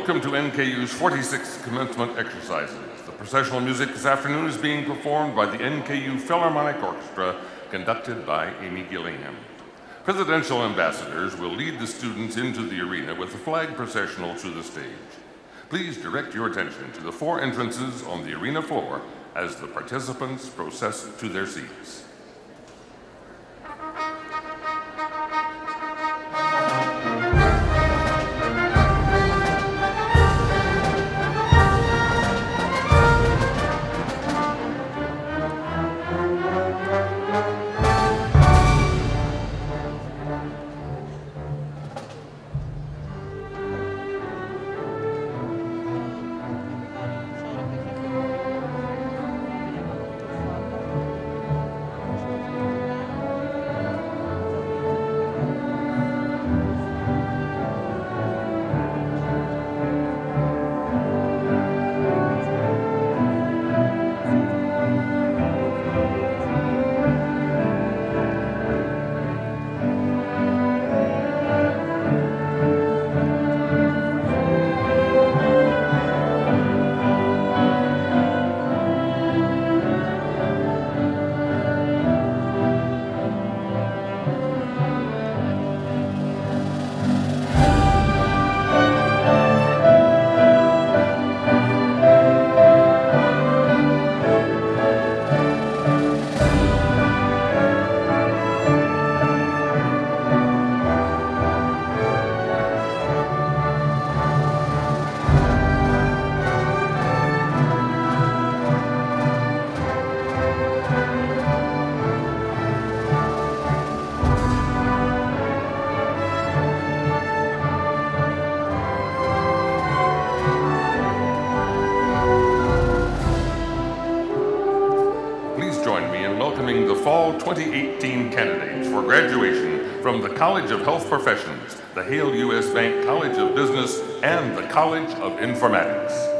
Welcome to NKU's 46th commencement exercises. The processional music this afternoon is being performed by the NKU Philharmonic Orchestra, conducted by Amy Gillingham. Presidential ambassadors will lead the students into the arena with the flag processional to the stage. Please direct your attention to the 4 entrances on the arena floor as the participants process to their seats. The Fall 2018 candidates for graduation from the College of Health Professions, the Hale U.S. Bank College of Business, and the College of Informatics.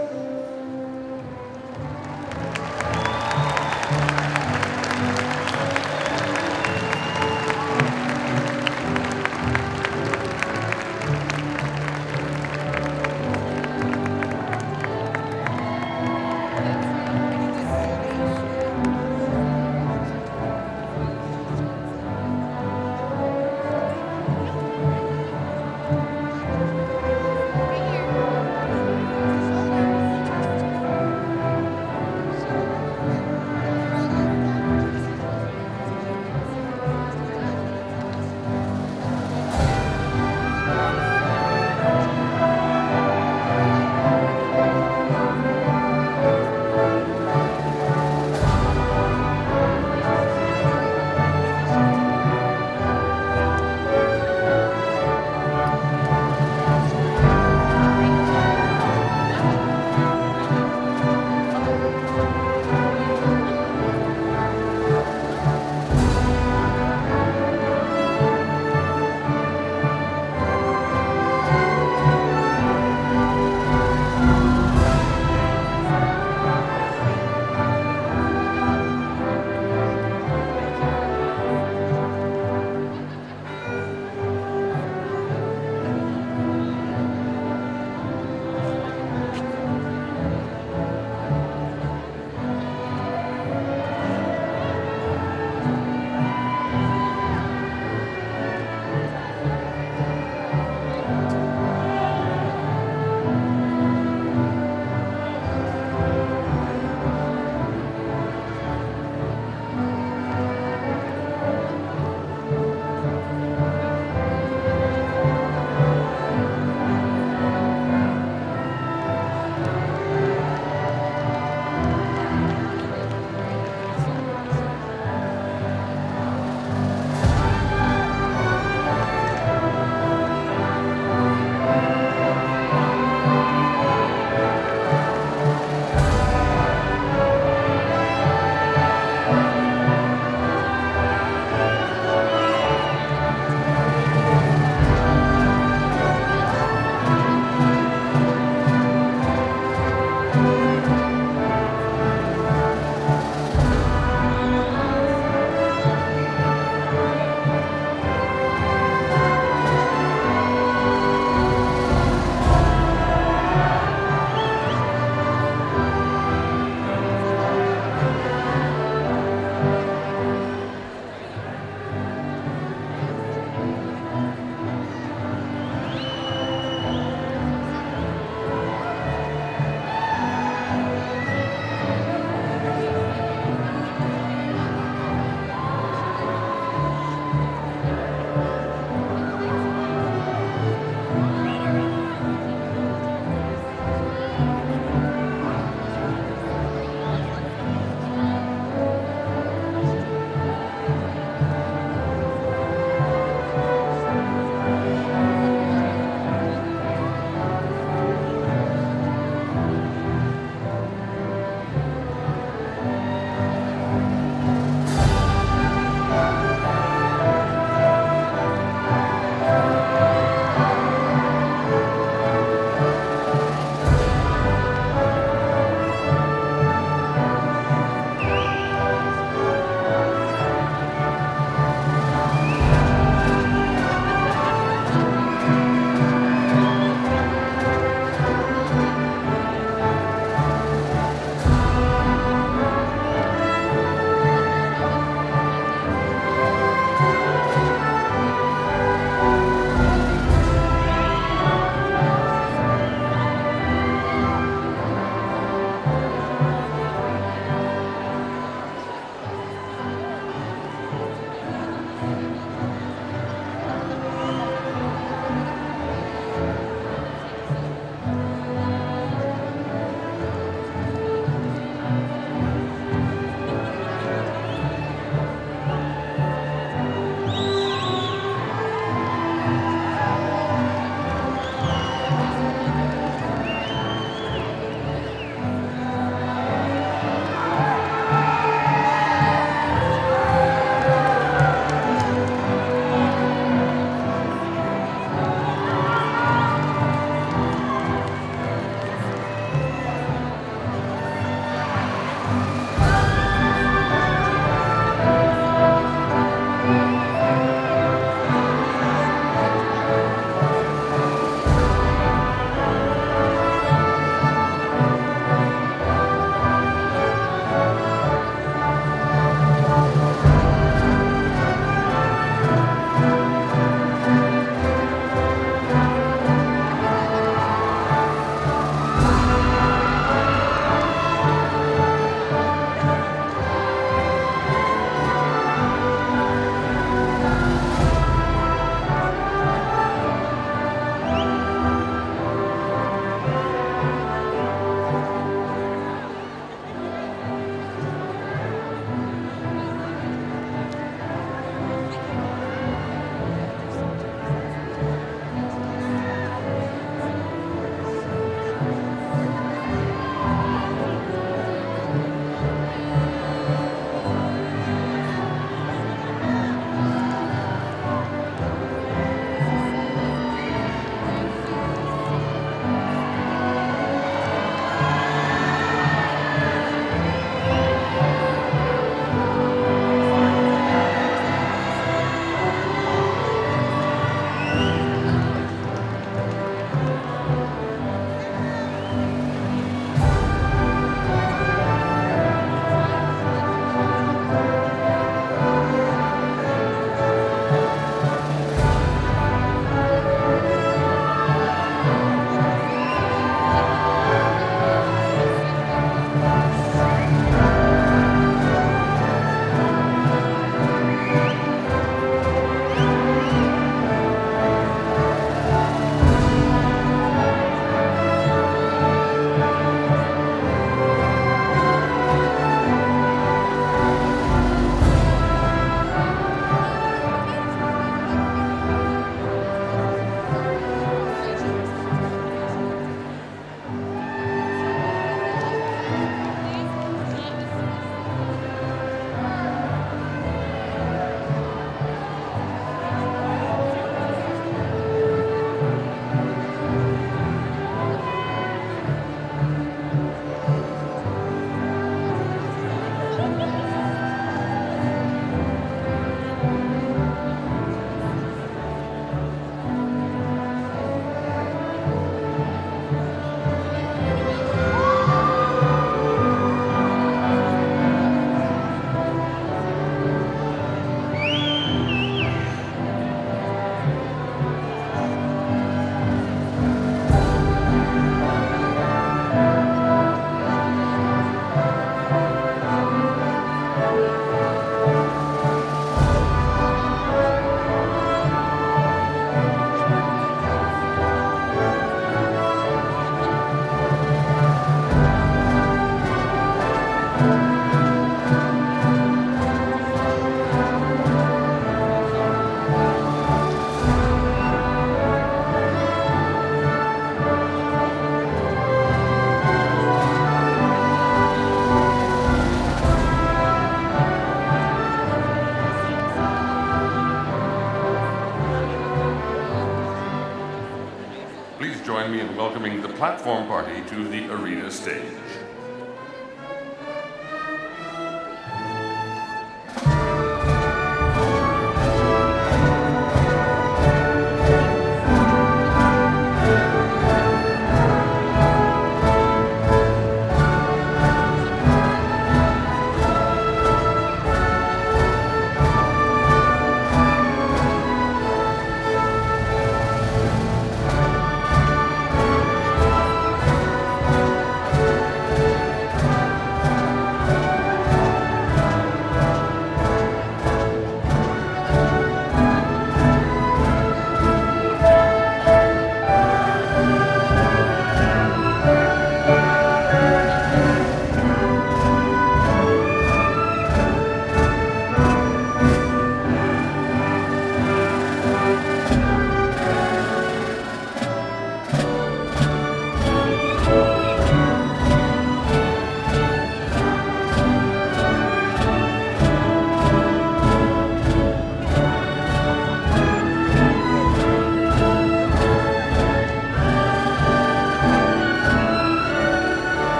join me in welcoming the platform party to the arena stage.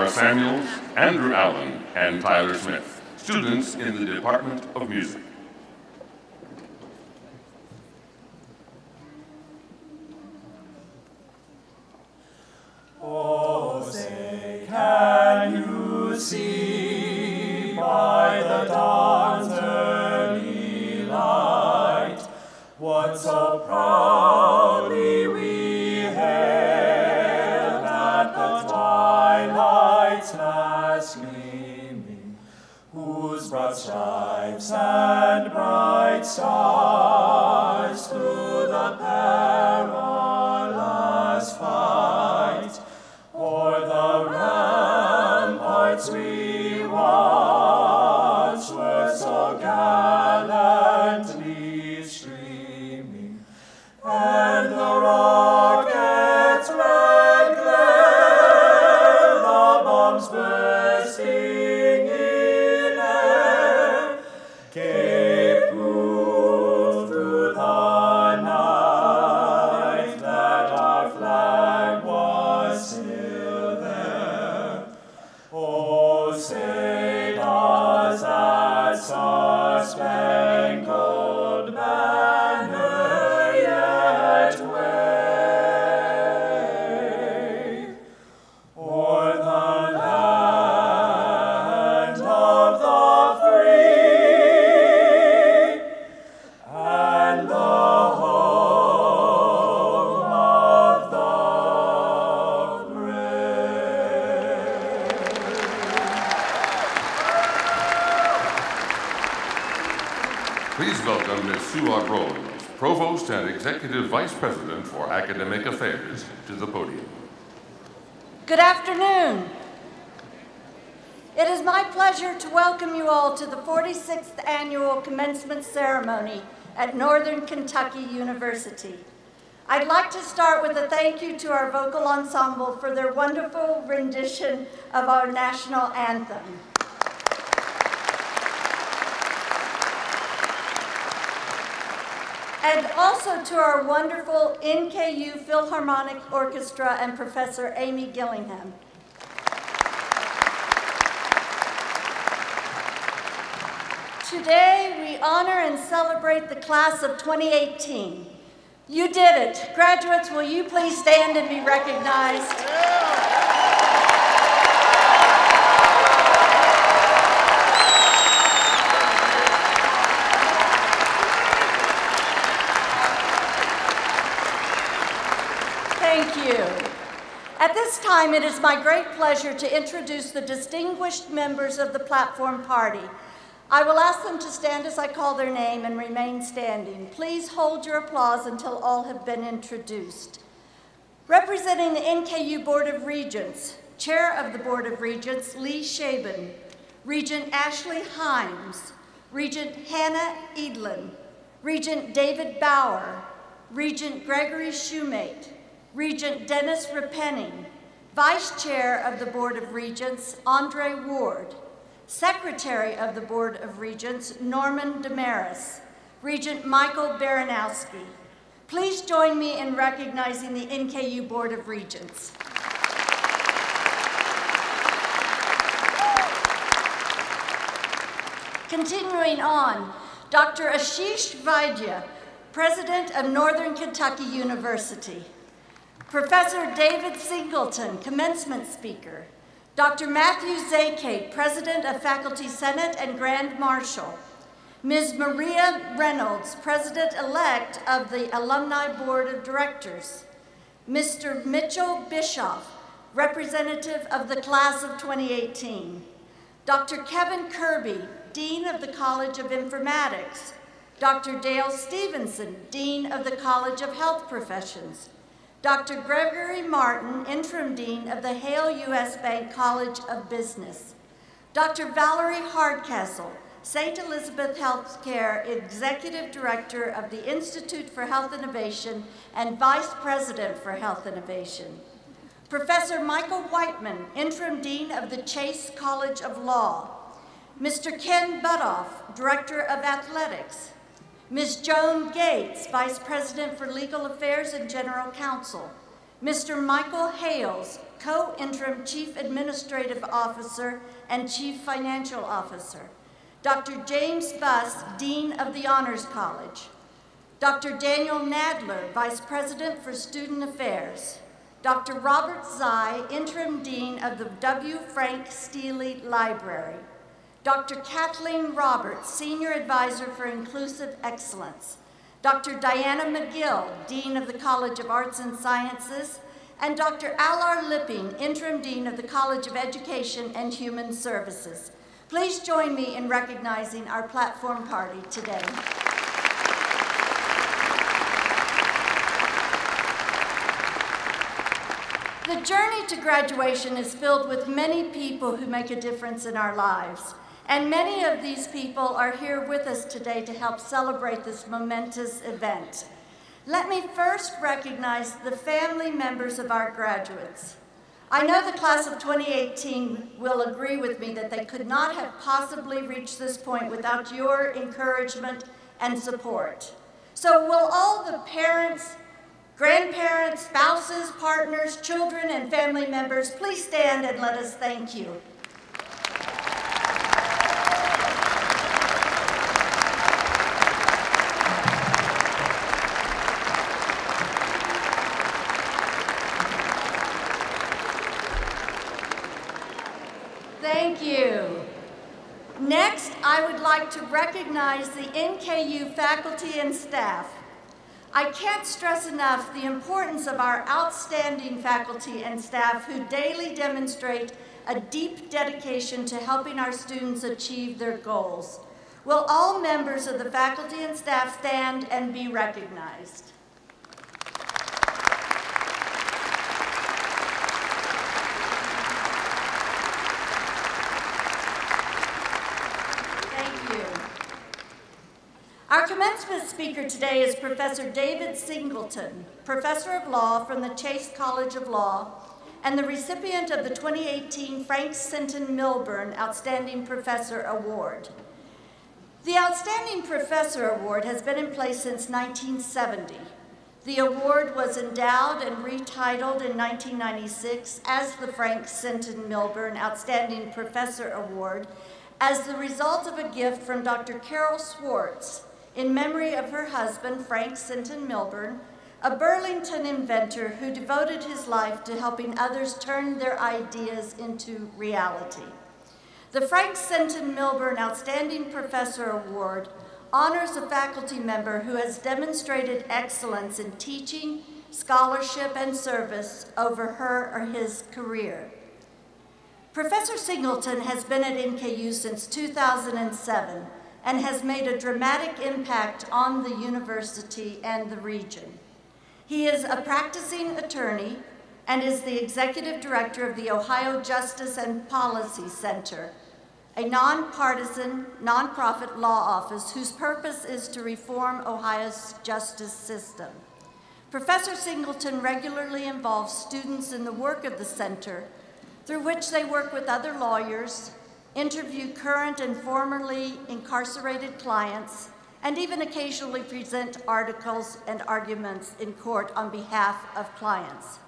Samuels, Andrew Allen, and Tyler Smith, students in the Department of Music. Oh, say, can you see by the dawn's early light what so proudly we hailed at the twilight's last gleaming, whose broad stripes and bright stars through the perilous fight o'er the ramparts we watched were so gallantly streaming, and the rocket's red glare, the bombs bursting in air, gave proof through the night that our flag was still there. Oh, say does that star-spangled banner yet wave o'er the land of the free and the home of the brave? Please welcome Ms. Sue Rose, Provost and Executive Vice President for Academic Affairs, to the podium. Good afternoon. It is my pleasure to welcome you all to the 46th Annual Commencement Ceremony at Northern Kentucky University. I'd like to start with a thank you to our vocal ensemble for their wonderful rendition of our national anthem. And also to our wonderful NKU Philharmonic Orchestra and Professor Amy Gillingham. Today, we honor and celebrate the class of 2018. You did it. Graduates, will you please stand and be recognized? this time, it is my great pleasure to introduce the distinguished members of the Platform Party. I will ask them to stand as I call their name and remain standing. Please hold your applause until all have been introduced. Representing the NKU Board of Regents, Chair of the Board of Regents, Lee Shaben, Regent Ashley Himes, Regent Hannah Edlin, Regent David Bauer, Regent Gregory Shoemate, Regent Dennis Repenning, Vice Chair of the Board of Regents, Andre Ward, Secretary of the Board of Regents, Norman Damaris, Regent Michael Baranowski. Please join me in recognizing the NKU Board of Regents. Continuing on, Dr. Ashish Vaidya, President of Northern Kentucky University. Professor David Singleton, Commencement Speaker. Dr. Matthew Zakate, President of Faculty Senate and Grand Marshal. Ms. Maria Reynolds, President-elect of the Alumni Board of Directors. Mr. Mitchell Bischoff, Representative of the Class of 2018. Dr. Kevin Kirby, Dean of the College of Informatics. Dr. Dale Stevenson, Dean of the College of Health Professions. Dr. Gregory Martin, Interim Dean of the Hale U.S. Bank College of Business. Dr. Valerie Hardcastle, St. Elizabeth Healthcare Executive Director of the Institute for Health Innovation and Vice President for Health Innovation. Professor Michael Whiteman, Interim Dean of the Chase College of Law. Mr. Ken Butoff, Director of Athletics. Ms. Joan Gates, Vice President for Legal Affairs and General Counsel. Mr. Michael Hales, Co-Interim Chief Administrative Officer and Chief Financial Officer. Dr. James Buss, Dean of the Honors College. Dr. Daniel Nadler, Vice President for Student Affairs. Dr. Robert Zai, Interim Dean of the W. Frank Steele Library. Dr. Kathleen Roberts, Senior Advisor for Inclusive Excellence. Dr. Diana McGill, Dean of the College of Arts and Sciences, and Dr. Alar Lipping, Interim Dean of the College of Education and Human Services. Please join me in recognizing our Platform Party today. The journey to graduation is filled with many people who make a difference in our lives. And many of these people are here with us today to help celebrate this momentous event. Let me first recognize the family members of our graduates. I know the class of 2018 will agree with me that they could not have possibly reached this point without your encouragement and support. So will all the parents, grandparents, spouses, partners, children, and family members please stand and let us thank you. Thank you. Next, I would like to recognize the NKU faculty and staff. I can't stress enough the importance of our outstanding faculty and staff who daily demonstrate a deep dedication to helping our students achieve their goals. Will all members of the faculty and staff stand and be recognized? Our commencement speaker today is Professor David Singleton, Professor of Law from the Chase College of Law and the recipient of the 2018 Frank Sinton Milburn Outstanding Professor Award. The Outstanding Professor Award has been in place since 1970. The award was endowed and retitled in 1996 as the Frank Sinton Milburn Outstanding Professor Award as the result of a gift from Dr. Carol Swartz, in memory of her husband, Frank Sinton Milburn, a Burlington inventor who devoted his life to helping others turn their ideas into reality. The Frank Sinton Milburn Outstanding Professor Award honors a faculty member who has demonstrated excellence in teaching, scholarship, and service over her or his career. Professor Singleton has been at NKU since 2007 and has made a dramatic impact on the university and the region. He is a practicing attorney and is the executive director of the Ohio Justice and Policy Center, a nonpartisan, nonprofit law office whose purpose is to reform Ohio's justice system. Professor Singleton regularly involves students in the work of the center, through which they work with other lawyers, interview current and formerly incarcerated clients, and even occasionally present articles and arguments in court on behalf of clients.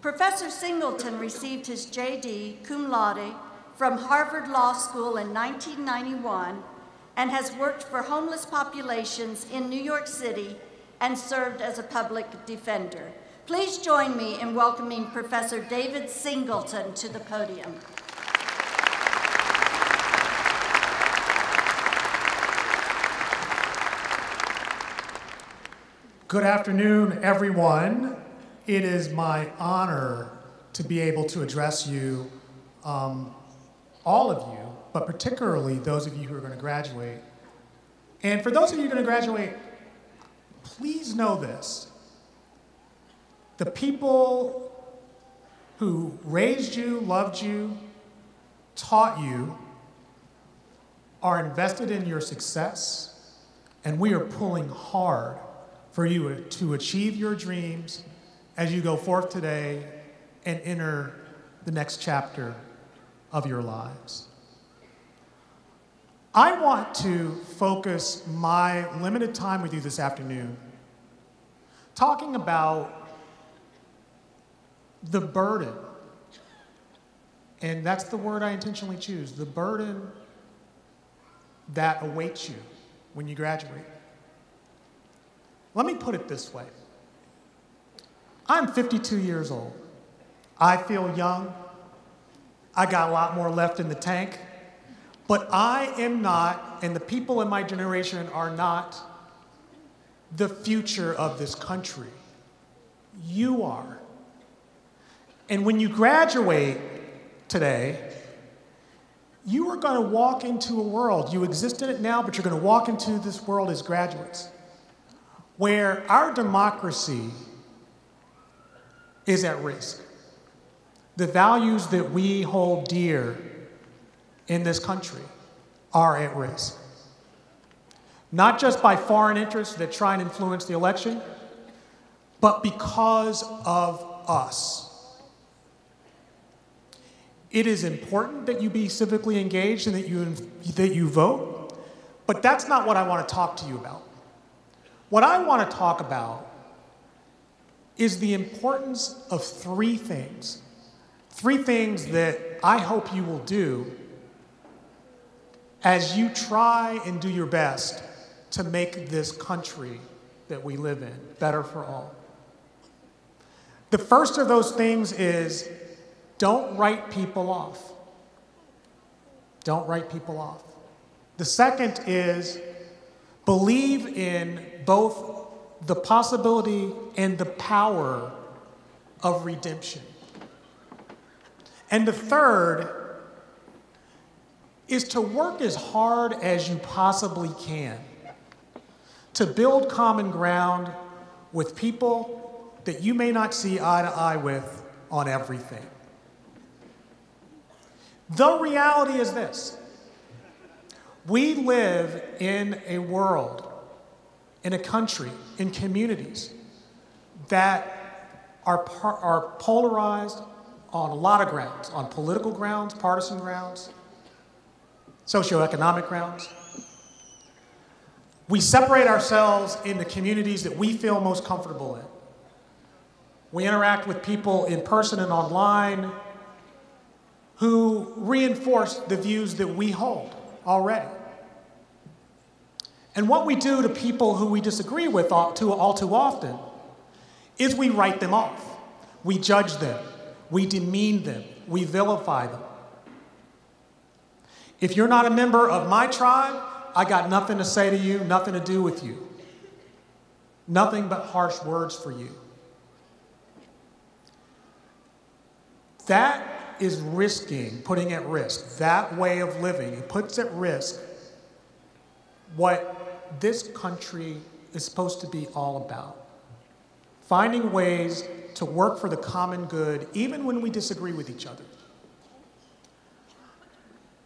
Professor Singleton received his JD cum laude from Harvard Law School in 1991 and has worked for homeless populations in New York City and served as a public defender. Please join me in welcoming Professor David Singleton to the podium. Good afternoon, everyone. It is my honor to be able to address you, all of you, but particularly those of you who are going to graduate. And for those of you who are going to graduate, please know this. The people who raised you, loved you, taught you, are invested in your success, and we are pulling hard for you to achieve your dreams as you go forth today and enter the next chapter of your lives. I want to focus my limited time with you this afternoon talking about the burden, and that's the word I intentionally choose, the burden that awaits you when you graduate. Let me put it this way. I'm 52 years old. I feel young. I got a lot more left in the tank. But I am not, and the people in my generation are not, the future of this country. You are. And when you graduate today, you are going to walk into a world. You exist in it now, but you're going to walk into this world as graduates, where our democracy is at risk. The values that we hold dear in this country are at risk. Not just by foreign interests that try and influence the election, but because of us. It is important that you be civically engaged and that you vote, but that's not what I want to talk to you about. What I want to talk about is the importance of three things that I hope you will do as you try and do your best to make this country that we live in better for all. The first of those things is don't write people off. Don't write people off. The second is believe in both the possibility and the power of redemption. And the third is to work as hard as you possibly can to build common ground with people that you may not see eye to eye with on everything. The reality is this. We live in a world, in a country, in communities that are polarized on a lot of grounds, on political grounds, partisan grounds, socioeconomic grounds. We separate ourselves into communities that we feel most comfortable in. We interact with people in person and online who reinforce the views that we hold already. And what we do to people who we disagree with all too often is we write them off. We judge them. We demean them. We vilify them. If you're not a member of my tribe, I got nothing to say to you, nothing to do with you. Nothing but harsh words for you. that is risking, putting at risk, that way of living. It puts at risk what this country is supposed to be all about. Finding ways to work for the common good, even when we disagree with each other.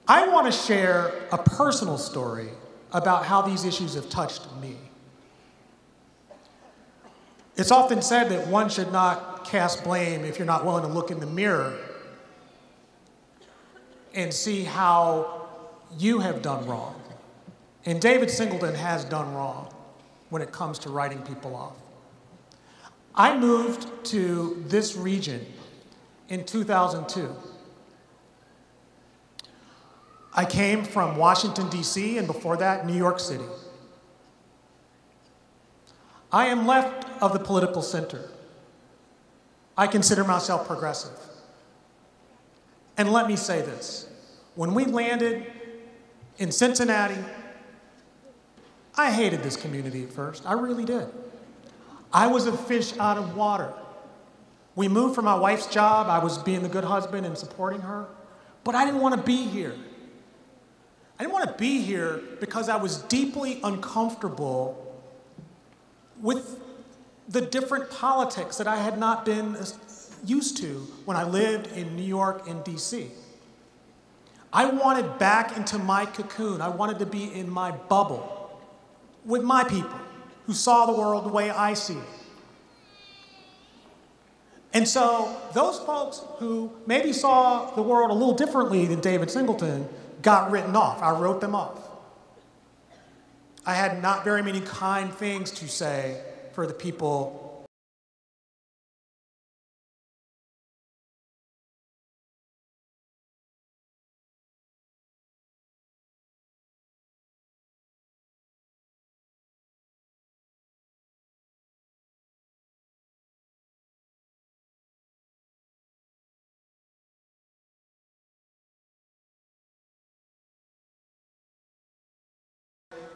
I want to share a personal story about how these issues have touched me. It's often said that one should not cast blame if you're not willing to look in the mirror and see how you have done wrong. And David Singleton has done wrong when it comes to writing people off. I moved to this region in 2002. I came from Washington, D.C., and before that, New York City. I am left of the political center. I consider myself progressive. And let me say this. When we landed in Cincinnati, I hated this community at first. I really did. I was a fish out of water. We moved for my wife's job. I was being the good husband and supporting her. But I didn't want to be here. I didn't want to be here because I was deeply uncomfortable with the different politics that I had not been used to when I lived in New York and DC. I wanted back into my cocoon. I wanted to be in my bubble with my people who saw the world the way I see it. And so those folks who maybe saw the world a little differently than David Singleton got written off. I wrote them off. I had not very many kind things to say for the people.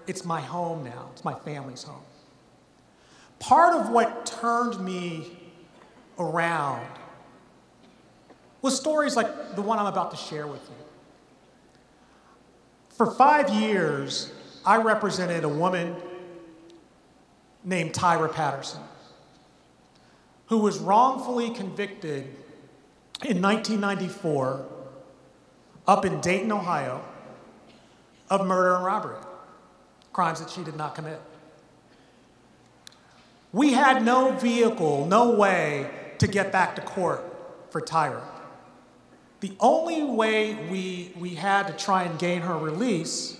It's my home now. It's my family's home. Part of what turned me around was stories like the one I'm about to share with you. For 5 years, I represented a woman named Tyra Patterson, who was wrongfully convicted in 1994 up in Dayton, Ohio, of murder and robbery. Crimes that she did not commit. We had no vehicle, no way to get back to court for Tyra. The only way we had to try and gain her release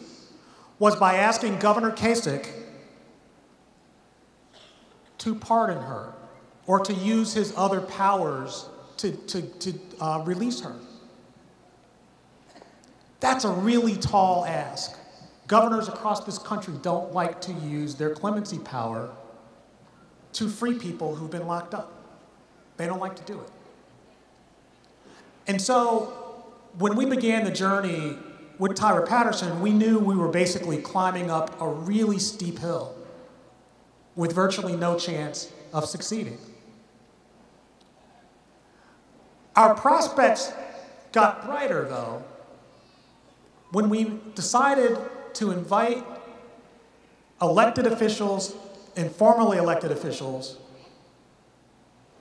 was by asking Governor Kasich to pardon her or to use his other powers to release her. That's a really tall ask. Governors across this country don't like to use their clemency power to free people who've been locked up. They don't like to do it. And so when we began the journey with Tyra Patterson, we knew we were basically climbing up a really steep hill with virtually no chance of succeeding. Our prospects got brighter, though, when we decided to invite elected officials and formerly elected officials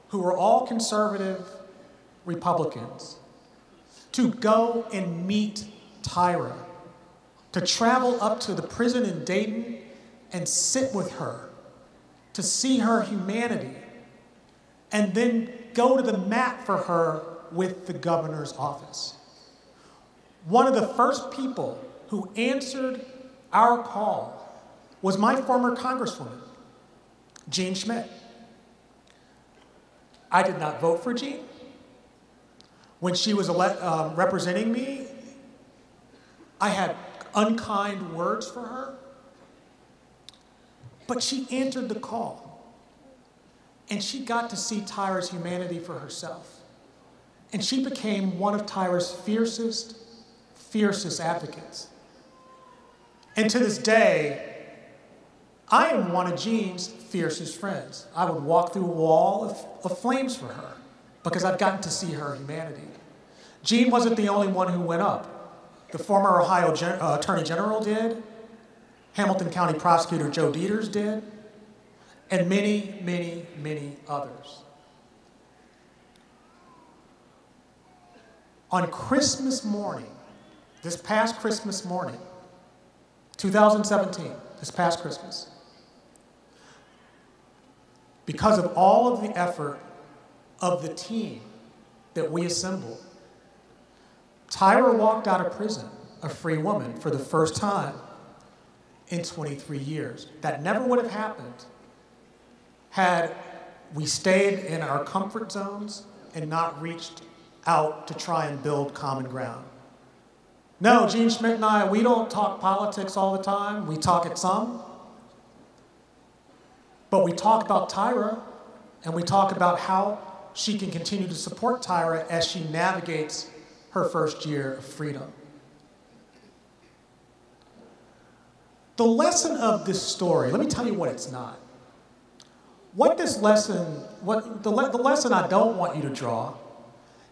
who were all conservative Republicans to go and meet Tyra, to travel up to the prison in Dayton and sit with her, to see her humanity, and then go to the mat for her with the governor's office. One of the first people who answered our call was my former Congresswoman, Jean Schmidt. I did not vote for Jean. When she was representing me, I had unkind words for her, but she answered the call. And she got to see Tyra's humanity for herself. And she became one of Tyra's fiercest advocates. And to this day, I am one of Jean's fiercest friends. I would walk through a wall of flames for her because I've gotten to see her humanity. Gene wasn't the only one who went up. The former Ohio Attorney General did, Hamilton County Prosecutor Joe Dieters did, and many, many, many others. On Christmas morning, this past Christmas morning, 2017, this past Christmas, because of all of the effort of the team that we assembled, Tyra walked out of prison a free woman for the first time in 23 years. That never would have happened had we stayed in our comfort zones and not reached out to try and build common ground. No, Gene Schmidt and I, we don't talk politics all the time. We talk it some. But we talk about Tyra, and we talk about how she can continue to support Tyra as she navigates her first year of freedom. The lesson of this story, let me tell you what it's not. What this lesson, the lesson I don't want you to draw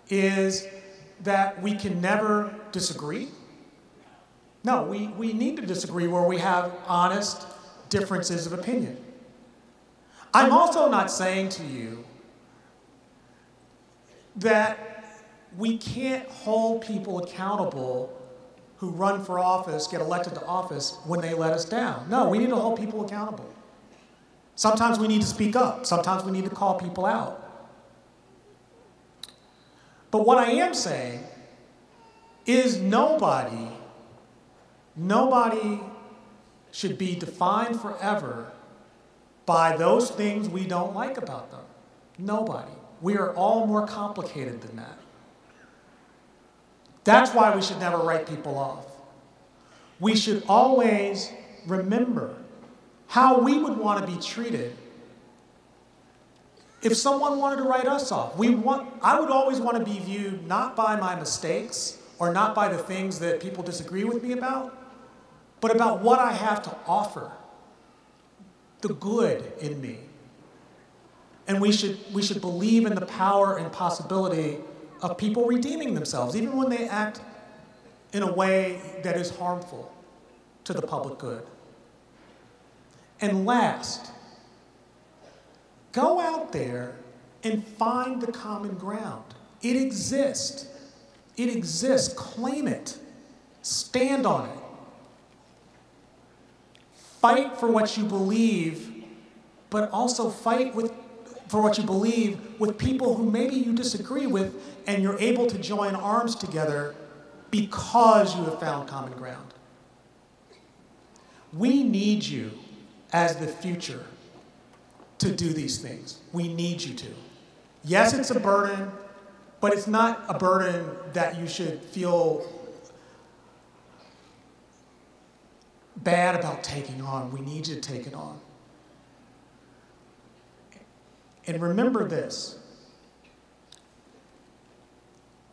is that we can never disagree. No, we need to disagree where we have honest differences of opinion. I'm also not saying to you that we can't hold people accountable who run for office, get elected to office when they let us down. No, we need to hold people accountable. Sometimes we need to speak up. Sometimes we need to call people out. But what I am saying is nobody should be defined forever by those things we don't like about them. Nobody. We are all more complicated than that. That's why we should never write people off. We should always remember how we would want to be treated if someone wanted to write us off. I would always want to be viewed not by my mistakes or not by the things that people disagree with me about, but about what I have to offer, the good in me. And we should believe in the power and possibility of people redeeming themselves, even when they act in a way that is harmful to the public good. And last, go out there and find the common ground. It exists. It exists. Claim it. Stand on it. Fight for what you believe, but also fight for what you believe with people who maybe you disagree with, and you're able to join arms together because you have found common ground. We need you as the future to do these things. We need you to. Yes, it's a burden, but it's not a burden that you should feel bad about taking on. We need you to take it on. And remember this.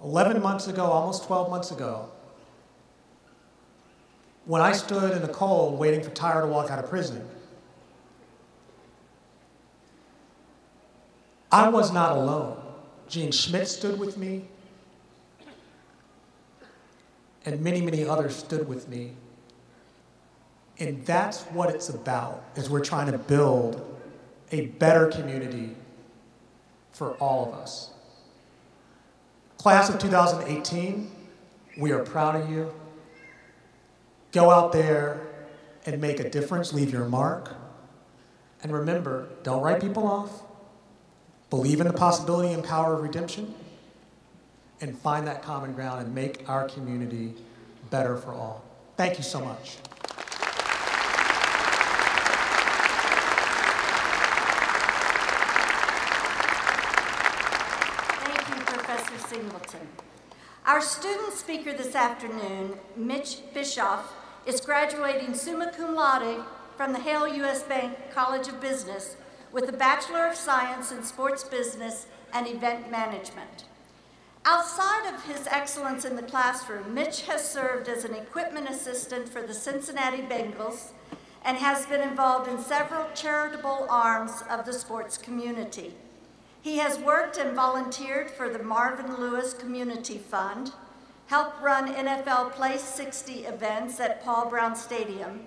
11 months ago, almost 12 months ago, when I stood in the cold waiting for Tyra to walk out of prison, I was not alone. Gene Schmidt stood with me, and many, many others stood with me. And that's what it's about, is we're trying to build a better community for all of us. Class of 2018, we are proud of you. Go out there and make a difference, leave your mark. And remember, don't write people off. Believe in the possibility and power of redemption, and find that common ground and make our community better for all. Thank you so much. Thank you, Professor Singleton. Our student speaker this afternoon, Mitch Bischoff, is graduating summa cum laude from the Hale U.S. Bank College of Business with a Bachelor of Science in Sports Business and Event Management. Outside of his excellence in the classroom, Mitch has served as an equipment assistant for the Cincinnati Bengals and has been involved in several charitable arms of the sports community. He has worked and volunteered for the Marvin Lewis Community Fund, helped run NFL Place 60 events at Paul Brown Stadium,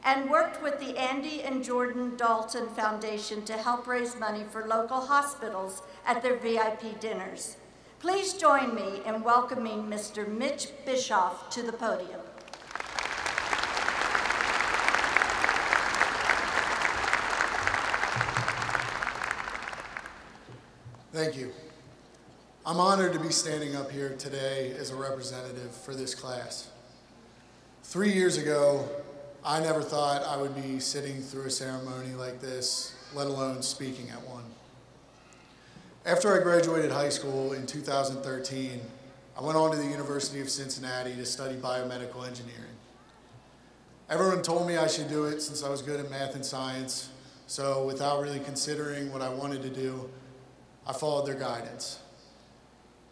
and worked with the Andy and Jordan Dalton Foundation to help raise money for local hospitals at their VIP dinners. Please join me in welcoming Mr. Mitch Bischoff to the podium. Thank you. I'm honored to be standing up here today as a representative for this class. 3 years ago, I never thought I would be sitting through a ceremony like this, let alone speaking at one. After I graduated high school in 2013, I went on to the University of Cincinnati to study biomedical engineering. Everyone told me I should do it since I was good at math and science, so without really considering what I wanted to do, I followed their guidance.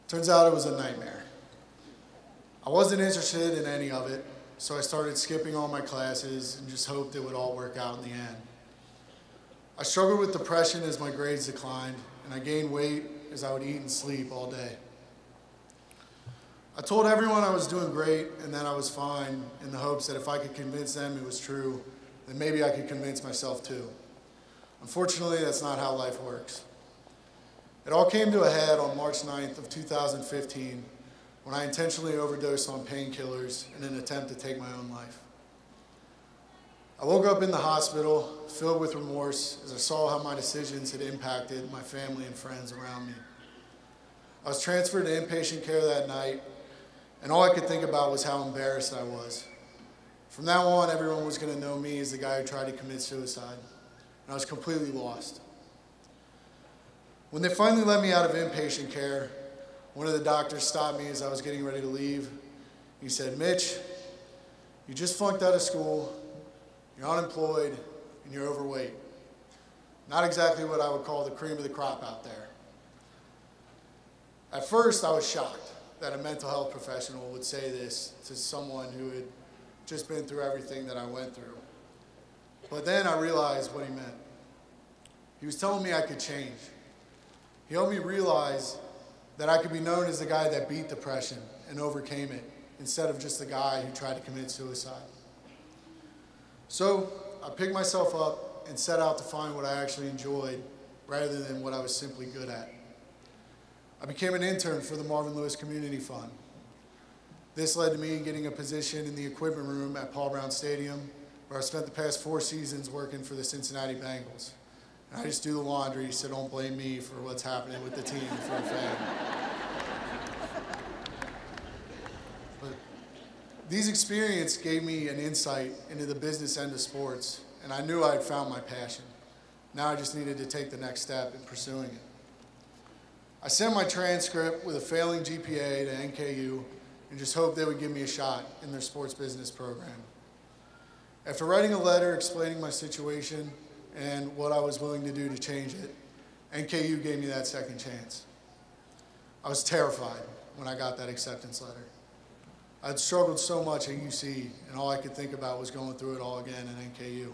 Turns out it was a nightmare. I wasn't interested in any of it, so I started skipping all my classes and just hoped it would all work out in the end. I struggled with depression as my grades declined, and I gained weight as I would eat and sleep all day. I told everyone I was doing great and that I was fine in the hopes that if I could convince them it was true, then maybe I could convince myself too. Unfortunately, that's not how life works. It all came to a head on March 9th of 2015 when I intentionally overdosed on painkillers in an attempt to take my own life. I woke up in the hospital filled with remorse as I saw how my decisions had impacted my family and friends around me. I was transferred to inpatient care that night, and all I could think about was how embarrassed I was. From now on, everyone was going to know me as the guy who tried to commit suicide, and I was completely lost. When they finally let me out of inpatient care, one of the doctors stopped me as I was getting ready to leave. He said, "Mitch, you just flunked out of school, you're unemployed, and you're overweight. Not exactly what I would call the cream of the crop out there." At first, I was shocked that a mental health professional would say this to someone who had just been through everything that I went through. But then I realized what he meant. He was telling me I could change. He helped me realize that I could be known as the guy that beat depression and overcame it, instead of just the guy who tried to commit suicide. So I picked myself up and set out to find what I actually enjoyed rather than what I was simply good at. I became an intern for the Marvin Lewis Community Fund. This led to me getting a position in the equipment room at Paul Brown Stadium, where I spent the past 4 seasons working for the Cincinnati Bengals. And I just do the laundry, so don't blame me for what's happening with the team if you're a fan. But these experiences gave me an insight into the business end of sports, and I knew I had found my passion. Now I just needed to take the next step in pursuing it. I sent my transcript with a failing GPA to NKU and just hoped they would give me a shot in their sports business program. After writing a letter explaining my situation and what I was willing to do to change it, NKU gave me that second chance. I was terrified when I got that acceptance letter. I'd struggled so much at UC, and all I could think about was going through it all again at NKU.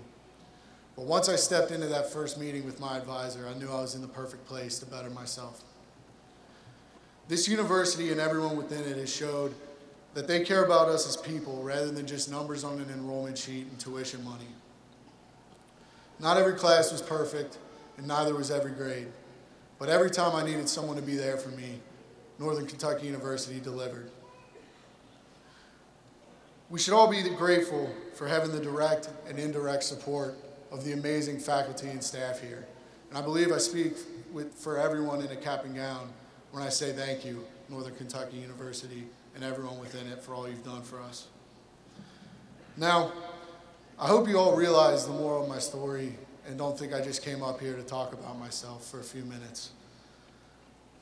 But once I stepped into that first meeting with my advisor, I knew I was in the perfect place to better myself. This university and everyone within it has showed that they care about us as people rather than just numbers on an enrollment sheet and tuition money. Not every class was perfect, and neither was every grade. But every time I needed someone to be there for me, Northern Kentucky University delivered. We should all be grateful for having the direct and indirect support of the amazing faculty and staff here. And I believe I speak for everyone in a cap and gown when I say thank you, Northern Kentucky University, and everyone within it for all you've done for us. Now, I hope you all realize the moral of my story and don't think I just came up here to talk about myself for a few minutes.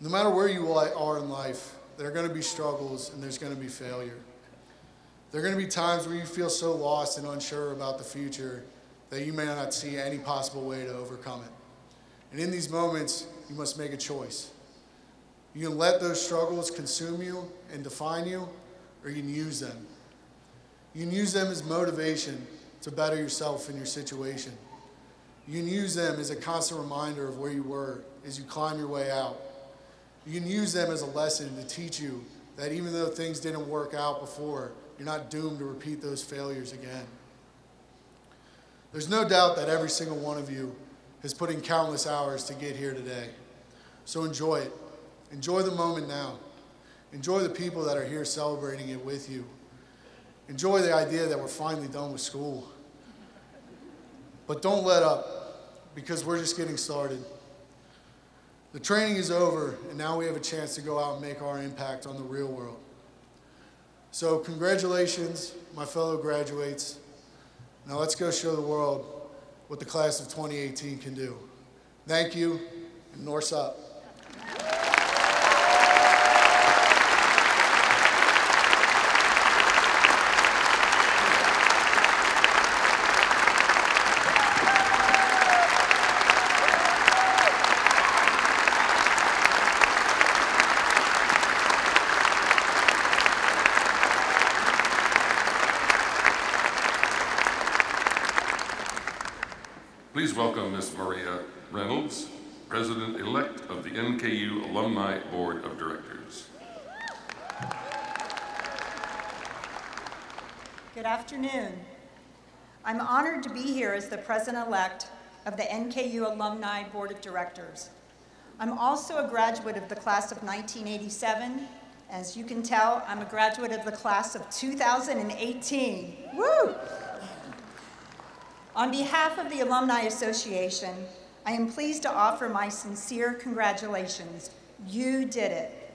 No matter where you are in life, there are going to be struggles and there's going to be failure. There are going to be times where you feel so lost and unsure about the future that you may not see any possible way to overcome it. And in these moments, you must make a choice. You can let those struggles consume you and define you, or you can use them. You can use them as motivation to better yourself in your situation. You can use them as a constant reminder of where you were as you climb your way out. You can use them as a lesson to teach you that even though things didn't work out before, you're not doomed to repeat those failures again. There's no doubt that every single one of you has put in countless hours to get here today. So enjoy it. Enjoy the moment now. Enjoy the people that are here celebrating it with you. Enjoy the idea that we're finally done with school. But don't let up, because we're just getting started. The training is over, and now we have a chance to go out and make our impact on the real world. So congratulations, my fellow graduates. Now let's go show the world what the class of 2018 can do. Thank you, and Norse up. Please welcome Ms. Maria Reynolds, President-elect of the NKU Alumni Board of Directors. Good afternoon. I'm honored to be here as the President-elect of the NKU Alumni Board of Directors. I'm also a graduate of the class of 1987. As you can tell, I'm a graduate of the class of 2018. Woo! On behalf of the Alumni Association, I am pleased to offer my sincere congratulations. You did it.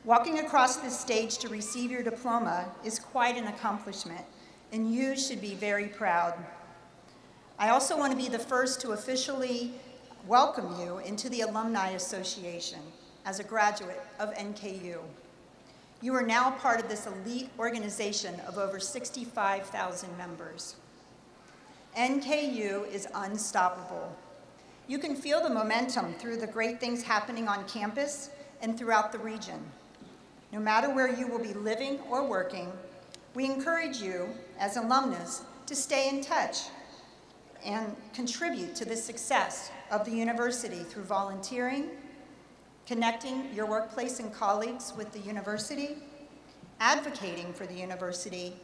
Walking across this stage to receive your diploma is quite an accomplishment, and you should be very proud. I also want to be the first to officially welcome you into the Alumni Association as a graduate of NKU. You are now part of this elite organization of over 65,000 members. NKU is unstoppable. You can feel the momentum through the great things happening on campus and throughout the region. No matter where you will be living or working, we encourage you as alumnus to stay in touch and contribute to the success of the university through volunteering, connecting your workplace and colleagues with the university, advocating for the university,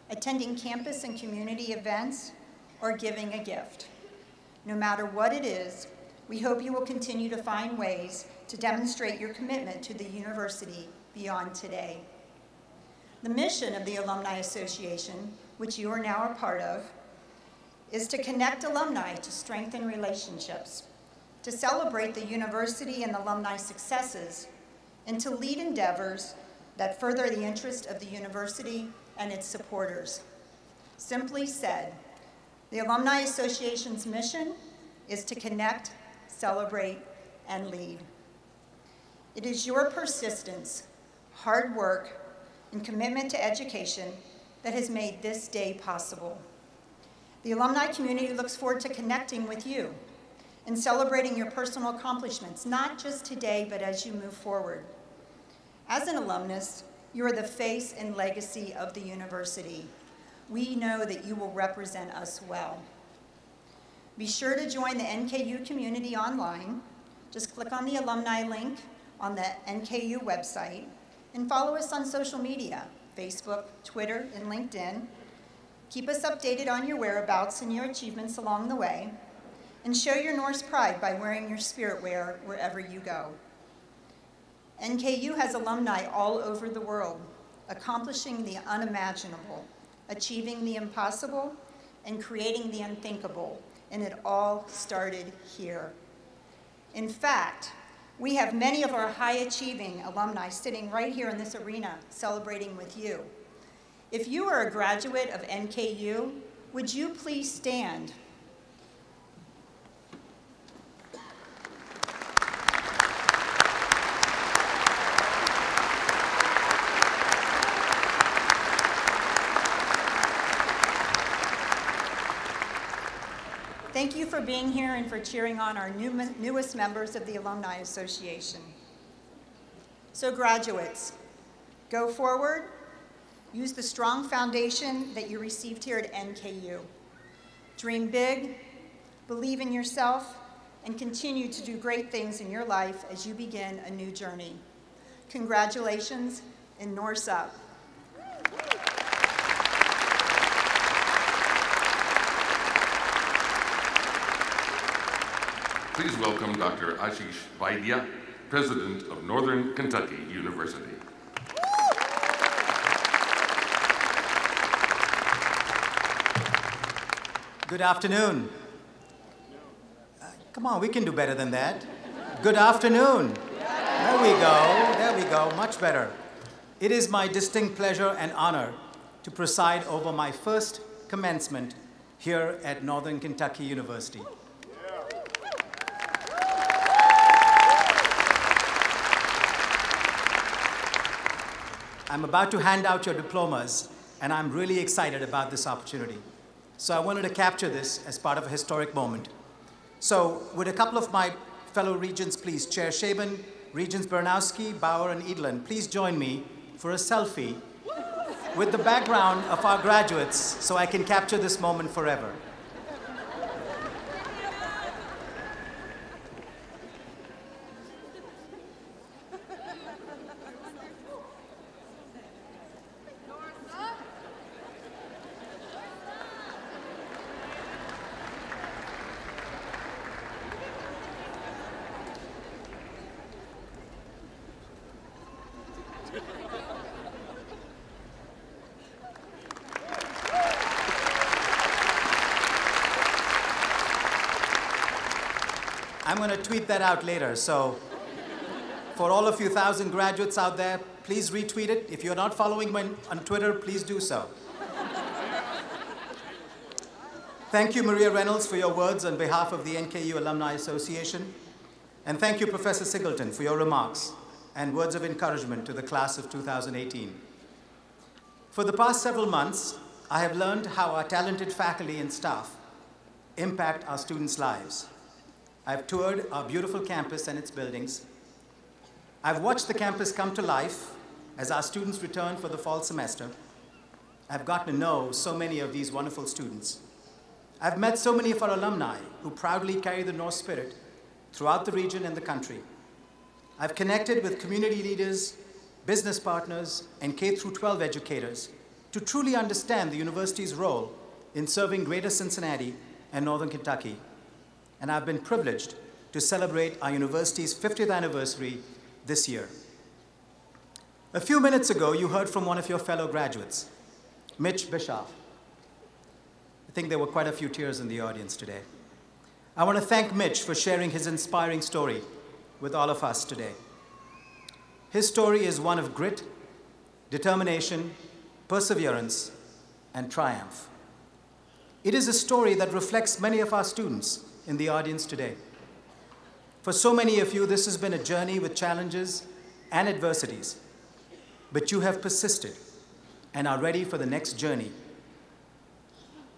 attending campus and community events, or giving a gift. No matter what it is, we hope you will continue to find ways to demonstrate your commitment to the university beyond today. The mission of the Alumni Association, which you are now a part of, is to connect alumni to strengthen relationships, to celebrate the university and alumni successes, and to lead endeavors that further the interest of the university and its supporters. Simply said, the Alumni Association's mission is to connect, celebrate, and lead. It is your persistence, hard work, and commitment to education that has made this day possible. The alumni community looks forward to connecting with you and celebrating your personal accomplishments, not just today, but as you move forward. As an alumnus, you are the face and legacy of the university. We know that you will represent us well. Be sure to join the NKU community online. Just click on the alumni link on the NKU website and follow us on social media, Facebook, Twitter, and LinkedIn. Keep us updated on your whereabouts and your achievements along the way, and show your Norse pride by wearing your spirit wear wherever you go. NKU has alumni all over the world, accomplishing the unimaginable, achieving the impossible, and creating the unthinkable, and it all started here. In fact, we have many of our high-achieving alumni sitting right here in this arena celebrating with you. If you are a graduate of NKU, would you please stand? Thank you for being here and for cheering on our newest members of the Alumni Association. So graduates, go forward, use the strong foundation that you received here at NKU. Dream big, believe in yourself, and continue to do great things in your life as you begin a new journey. Congratulations, and Norse up. Please welcome Dr. Ashish Vaidya, President of Northern Kentucky University. Good afternoon. Come on, we can do better than that. Good afternoon. There we go, much better. It is my distinct pleasure and honor to preside over my first commencement here at Northern Kentucky University. I'm about to hand out your diplomas, and I'm really excited about this opportunity. So I wanted to capture this as part of a historic moment. So would a couple of my fellow regents, please, Chair Shaban, Regents Bernowski, Bauer, and Edlin, please join me for a selfie with the background of our graduates so I can capture this moment forever. I'm going to tweet that out later, so for all of you 1,000 graduates out there, please retweet it. If you're not following me on Twitter, please do so. Thank you, Maria Reynolds, for your words on behalf of the NKU Alumni Association. And thank you, Professor Singleton, for your remarks and words of encouragement to the class of 2018. For the past several months, I have learned how our talented faculty and staff impact our students' lives. I've toured our beautiful campus and its buildings. I've watched the campus come to life as our students return for the fall semester. I've gotten to know so many of these wonderful students. I've met so many of our alumni who proudly carry the Norse spirit throughout the region and the country. I've connected with community leaders, business partners, and K-12 educators to truly understand the university's role in serving Greater Cincinnati and Northern Kentucky. And I've been privileged to celebrate our university's 50th anniversary this year. A few minutes ago, you heard from one of your fellow graduates, Mitch Bischoff. I think there were quite a few tears in the audience today. I want to thank Mitch for sharing his inspiring story with all of us today. His story is one of grit, determination, perseverance, and triumph. It is a story that reflects many of our students in the audience today. For so many of you, this has been a journey with challenges and adversities, but you have persisted and are ready for the next journey.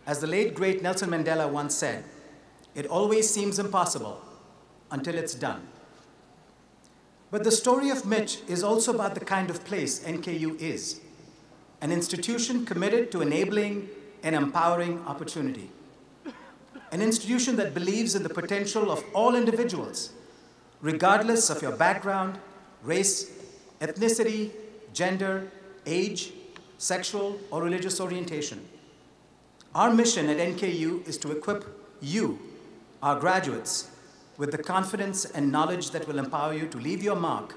As the late, great Nelson Mandela once said, "It always seems impossible until it's done." But the story of Mitch is also about the kind of place NKU is, an institution committed to enabling and empowering opportunity. An institution that believes in the potential of all individuals, regardless of your background, race, ethnicity, gender, age, sexual, or religious orientation. Our mission at NKU is to equip you, our graduates, with the confidence and knowledge that will empower you to leave your mark,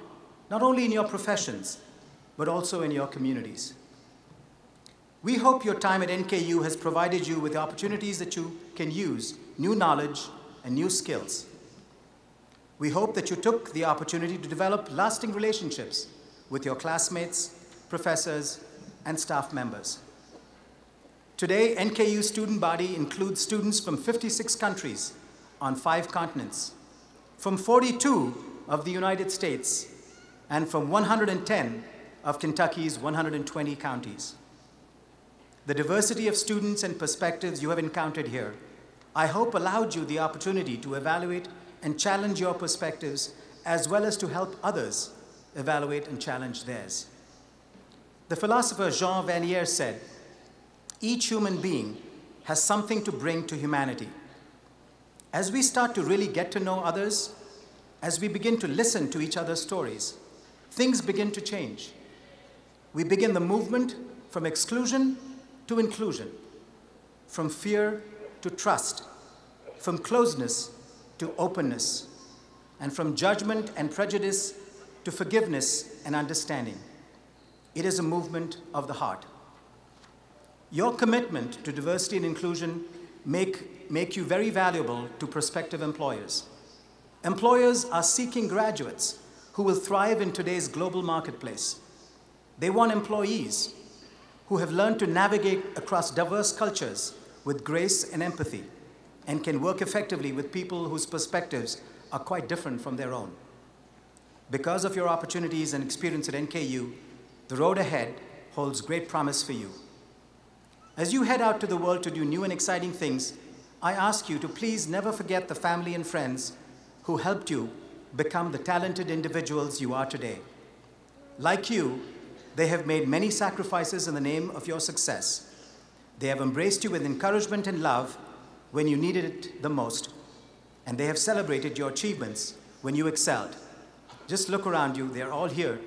not only in your professions, but also in your communities. We hope your time at NKU has provided you with the opportunities that you can use new knowledge and new skills. We hope that you took the opportunity to develop lasting relationships with your classmates, professors, and staff members. Today, NKU's student body includes students from 56 countries on 5 continents, from 42 of the United States, and from 110 of Kentucky's 120 counties. The diversity of students and perspectives you have encountered here, I hope allowed you the opportunity to evaluate and challenge your perspectives, as well as to help others evaluate and challenge theirs. The philosopher Jean Vanier said, "Each human being has something to bring to humanity. As we start to really get to know others, as we begin to listen to each other's stories, things begin to change. We begin the movement from exclusion to inclusion, from fear to trust, from closeness to openness, and from judgment and prejudice to forgiveness and understanding. It is a movement of the heart. Your commitment to diversity and inclusion make you very valuable to prospective employers. Employers are seeking graduates who will thrive in today's global marketplace. They want employees who have learned to navigate across diverse cultures with grace and empathy and can work effectively with people whose perspectives are quite different from their own. Because of your opportunities and experience at NKU, the road ahead holds great promise for you. As you head out to the world to do new and exciting things, I ask you to please never forget the family and friends who helped you become the talented individuals you are today. Like you, they have made many sacrifices in the name of your success. They have embraced you with encouragement and love when you needed it the most, and they have celebrated your achievements when you excelled. Just look around you, they're all here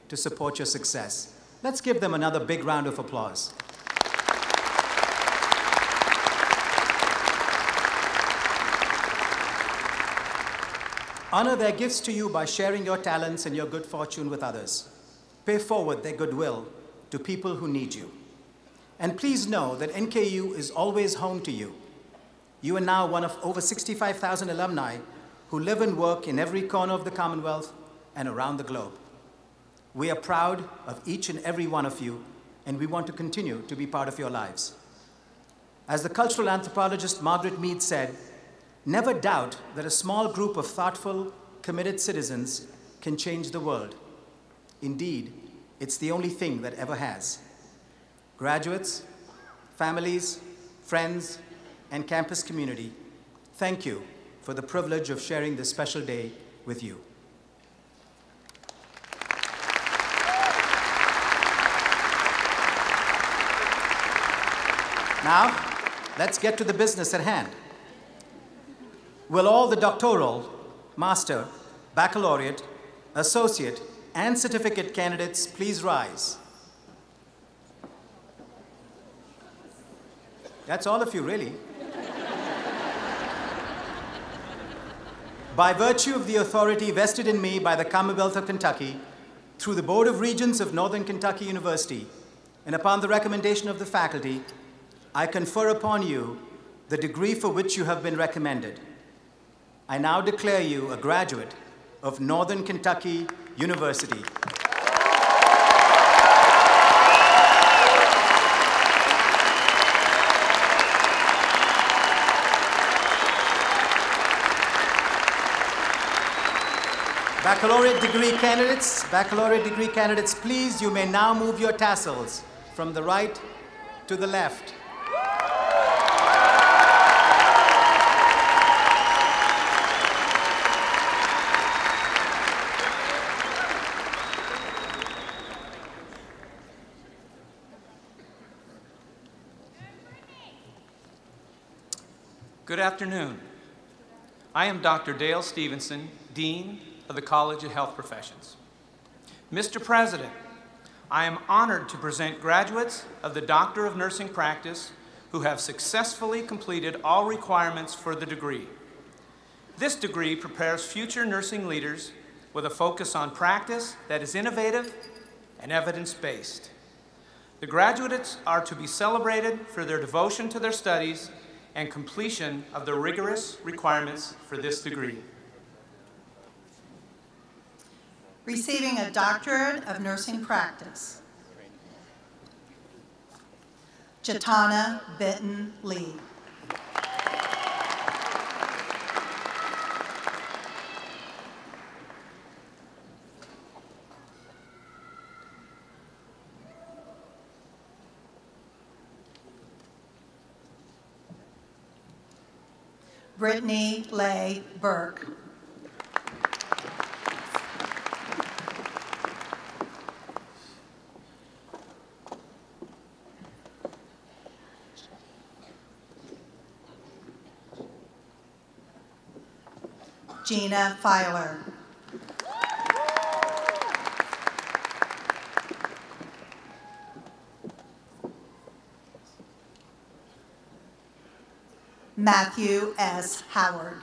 to support your success. Let's give them another big round of applause. Honor their gifts to you by sharing your talents and your good fortune with others. Pay forward their goodwill to people who need you. And please know that NKU is always home to you. You are now one of over 65,000 alumni who live and work in every corner of the Commonwealth and around the globe. We are proud of each and every one of you, and we want to continue to be part of your lives. As the cultural anthropologist Margaret Mead said, never doubt that a small group of thoughtful, committed citizens can change the world. Indeed, it's the only thing that ever has. Graduates, families, friends, and campus community, thank you for the privilege of sharing this special day with you. Now, let's get to the business at hand. Will all the doctoral, master, baccalaureate, associate, and certificate candidates please rise? That's all of you, really. By virtue of the authority vested in me by the Commonwealth of Kentucky, through the Board of Regents of Northern Kentucky University, and upon the recommendation of the faculty, I confer upon you the degree for which you have been recommended. I now declare you a graduate of Northern Kentucky University. Baccalaureate degree candidates, please, you may now move your tassels from the right to the left. Good afternoon. I am Dr. Dale Stevenson, Dean of the College of Health Professions. Mr. President, I am honored to present graduates of the Doctor of Nursing Practice who have successfully completed all requirements for the degree. This degree prepares future nursing leaders with a focus on practice that is innovative and evidence-based. The graduates are to be celebrated for their devotion to their studies and completion of the rigorous requirements for this degree. Receiving a Doctorate of Nursing Practice, Jatana Benton Lee. Brittany Leigh Burke. Gina Filer. Matthew S. Howard.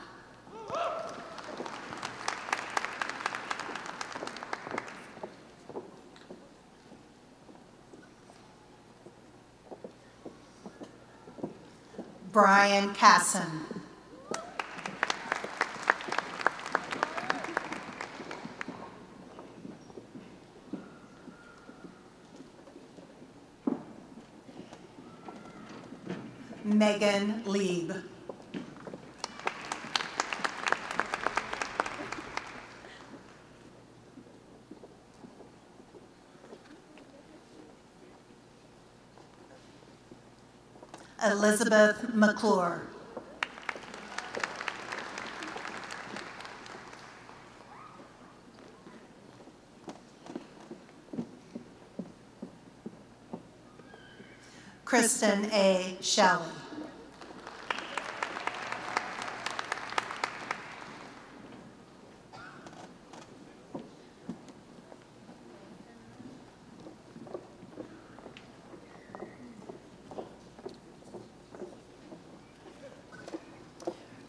Brian Casson. Megan Lieb. Elizabeth McClure. Kristen A. Shelley.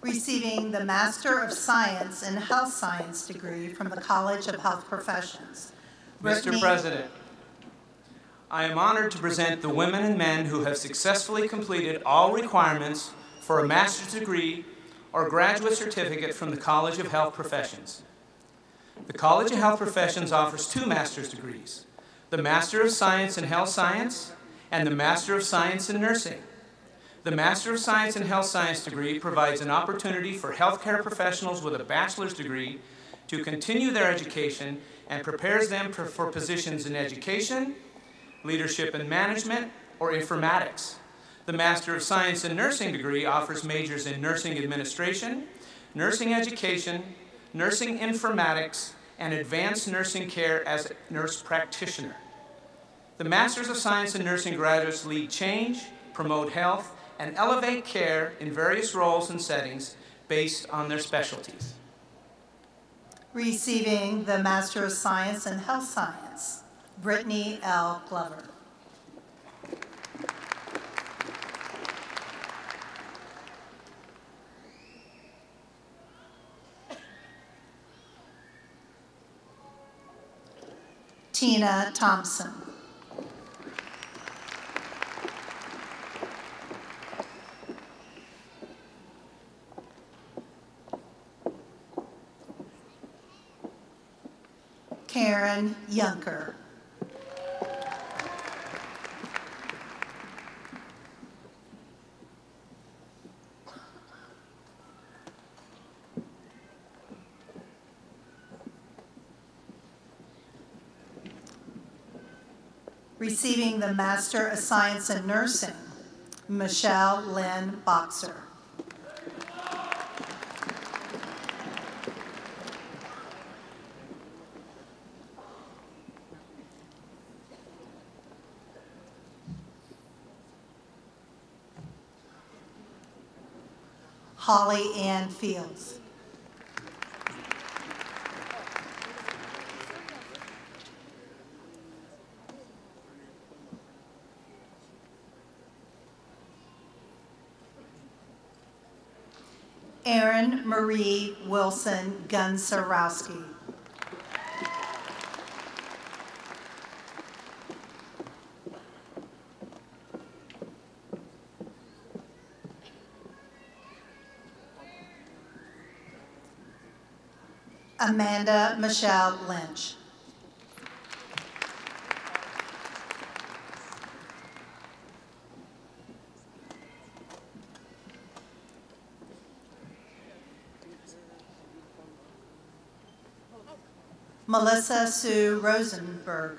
Receiving the Master of Science in Health Science degree from the College of Health Professions. Mr. President, I am honored to present the women and men who have successfully completed all requirements for a master's degree or graduate certificate from the College of Health Professions. The College of Health Professions offers 2 master's degrees, the Master of Science in Health Science and the Master of Science in Nursing. The Master of Science in Health Science degree provides an opportunity for healthcare professionals with a bachelor's degree to continue their education and prepares them for positions in education, leadership and management, or informatics. The Master of Science in Nursing degree offers majors in nursing administration, nursing education, nursing informatics, and advanced nursing care as a nurse practitioner. The Masters of Science in Nursing graduates lead change, promote health, and elevate care in various roles and settings based on their specialties. Receiving the Master of Science in Health Science, Brittany L. Glover. Tina Thompson. Karen Yunker. Receiving the Master of Science in Nursing, Michelle Lynn Boxer. Holly Ann Fields. Erin Marie Wilson Gunsarowski. Amanda Michelle Lynch. Melissa Sue Rosenberg.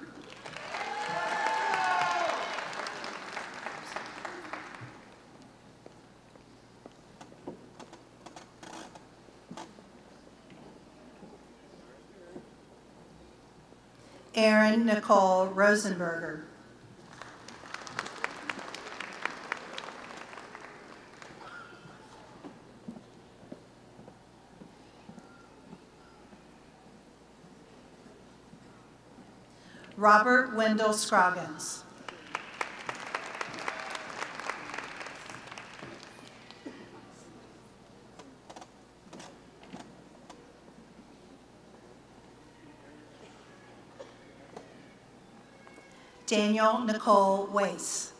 Erin Nicole Rosenberger. Robert Wendell Scroggins. Daniel Nicole Wace.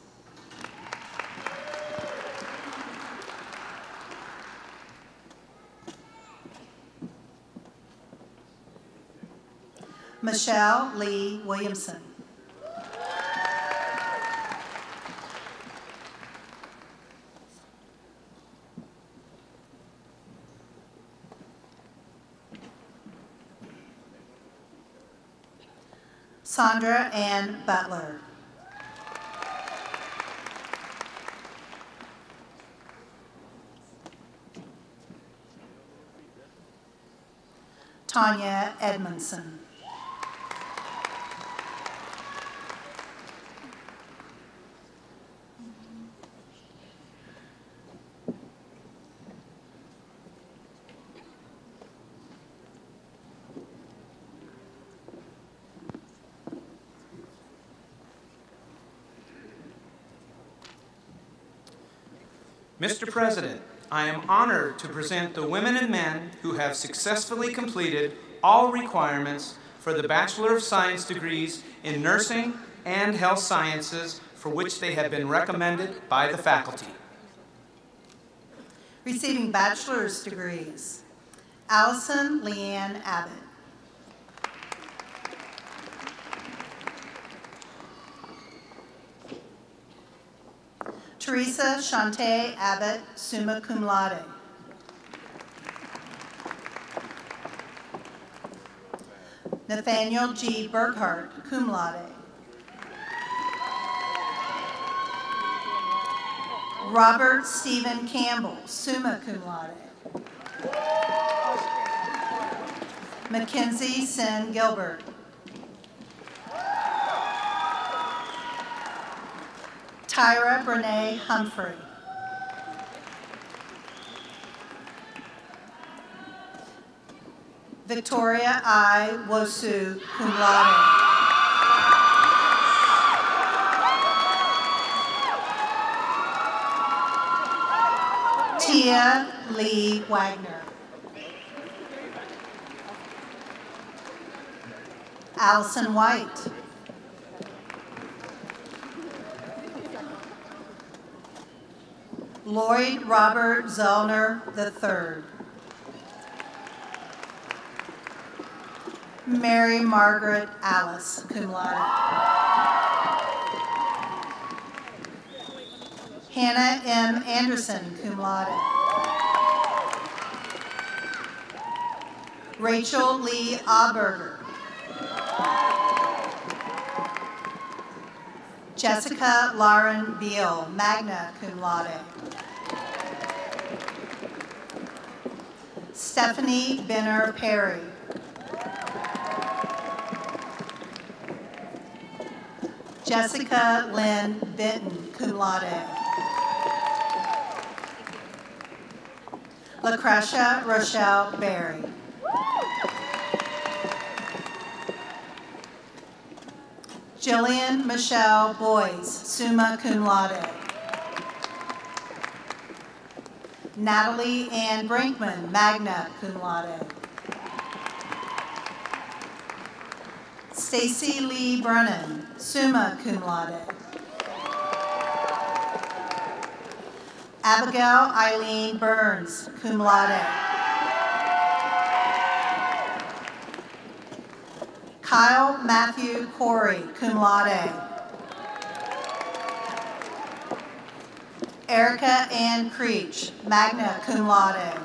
Michelle Lee Williamson. Sandra Ann Butler. Tanya Edmondson. Mr. President, I am honored to present the women and men who have successfully completed all requirements for the Bachelor of Science degrees in Nursing and Health Sciences for which they have been recommended by the faculty. Receiving bachelor's degrees, Allison Leanne Abbott. Teresa Shantae Abbott, summa cum laude. Nathaniel G. Burkhart, cum laude. Robert Stephen Campbell, summa cum laude. Mackenzie Sin Gilbert. Tyra Brene Humphrey. Victoria I. Wosu, cum laude. Tia Lee Wagner. Allison White. Lloyd Robert Zollner III. Mary Margaret Alice, cum laude. Hannah M. Anderson, cum laude. Rachel Lee Auberger. Jessica Lauren Beal, magna cum laude. Stephanie Benner Perry. Jessica Lynn Benton, cum laude. LaCresha Rochelle Berry. Jillian Michelle Boyce, summa cum laude. Natalie Ann Brinkman, magna cum laude. Stacy Lee Brennan, summa cum laude. Abigail Eileen Burns, cum laude. Kyle Matthew Corey, cum laude. Erica Ann Creech, magna cum laude.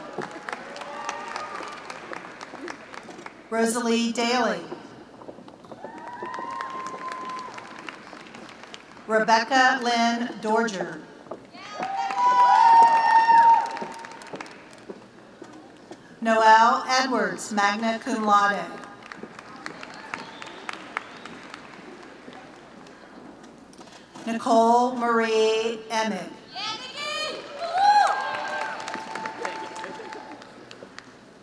Rosalie Daly. Rebecca Lynn Dorger. Noelle Edwards, magna cum laude. Nicole Marie Emig.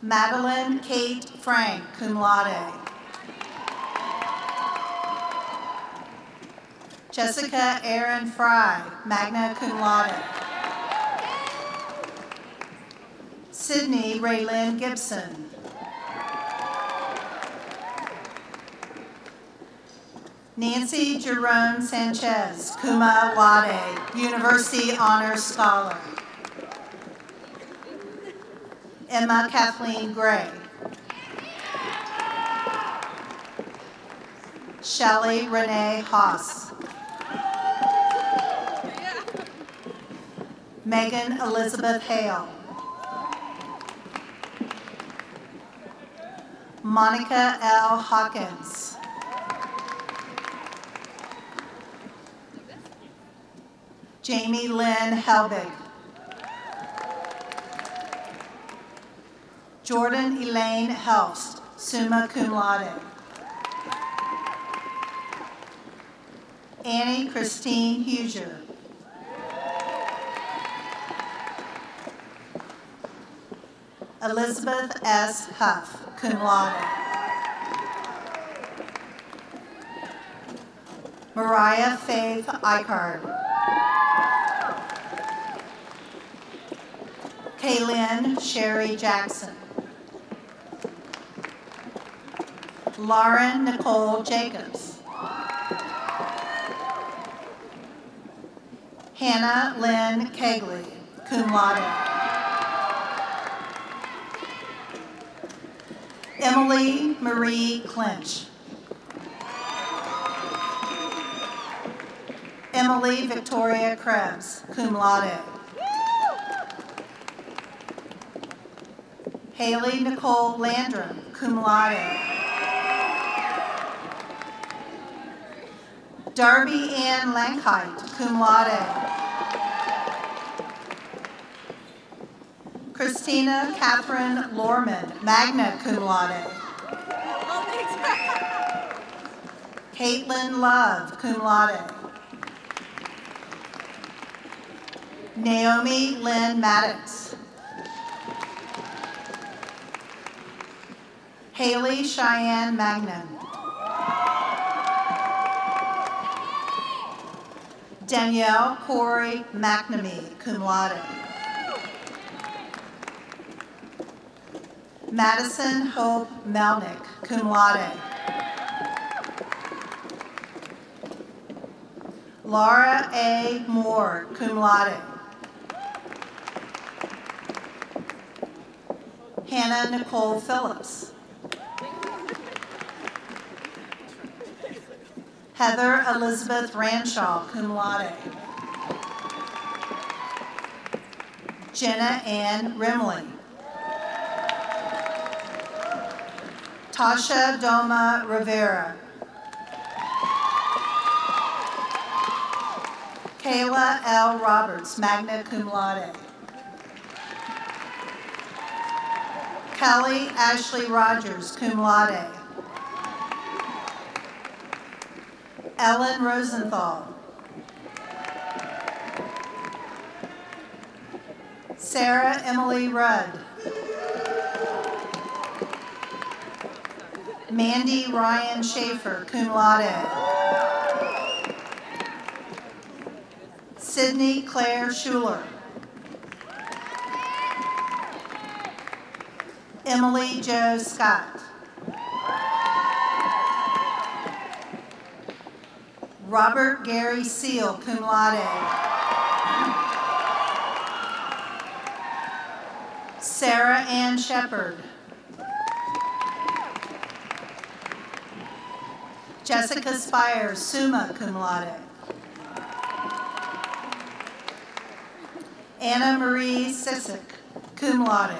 Madeline Kate Frank, cum laude. Jessica Erin Fry, magna cum laude. Sydney Raylyn Gibson. Nancy Jerome Sanchez, cum laude, University Honors Scholar. Emma Kathleen Gray. Shelley Renee Haas. Megan Elizabeth Hale. Monica L. Hawkins. Jamie Lynn Helbig. Jordan Elaine Helst, summa cum laude. Annie Christine Huger. Elizabeth S. Huff, cum laude. Mariah Faith Eichard. Kaylin Sherry Jackson. Lauren Nicole Jacobs. Hannah Lynn Kegley, cum laude. Emily Marie Clinch. Emily Victoria Krebs, cum laude. Haley Nicole Landrum, cum laude. Darby Ann Lankheit, cum laude. Christina Catherine Lorman, magna cum laude. Caitlin Love, cum laude. Naomi Lynn Maddox. Haley Cheyenne Magnan. Danielle Corey McNamee, cum laude. Madison Hope Melnick, cum laude. Laura A. Moore, cum laude. Hannah Nicole Phillips. Heather Elizabeth Ranshaw, cum laude. Jenna Ann Rimley. Tasha Doma Rivera. Kayla L. Roberts, magna cum laude. Kelly Ashley Rogers, cum laude. Ellen Rosenthal. Sarah Emily Rudd. Mandy Ryan Schaefer, cum laude. Sydney Claire Schuler. Emily Jo Scott. Robert Gary Seal, cum laude. Sarah Ann Shepard. Jessica Spires, summa cum laude. Anna Marie Sissick, cum laude.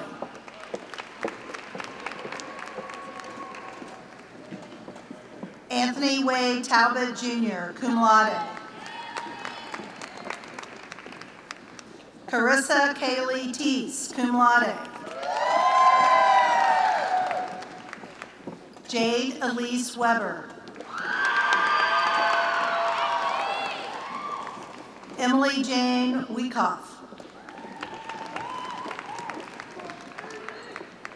Anthony Wade Talbot Jr., cum laude. Carissa Kaylee Teese, cum laude. Jade Elise Weber. Emily Jane Weekoff.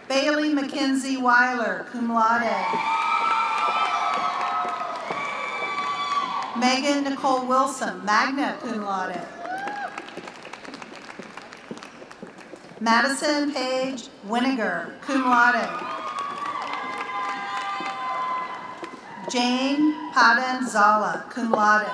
Bailey Mackenzie Weiler, cum laude. Megan Nicole Wilson, magna cum laude. Madison Paige Winiger, cum laude. Jane Paden Zala, cum laude.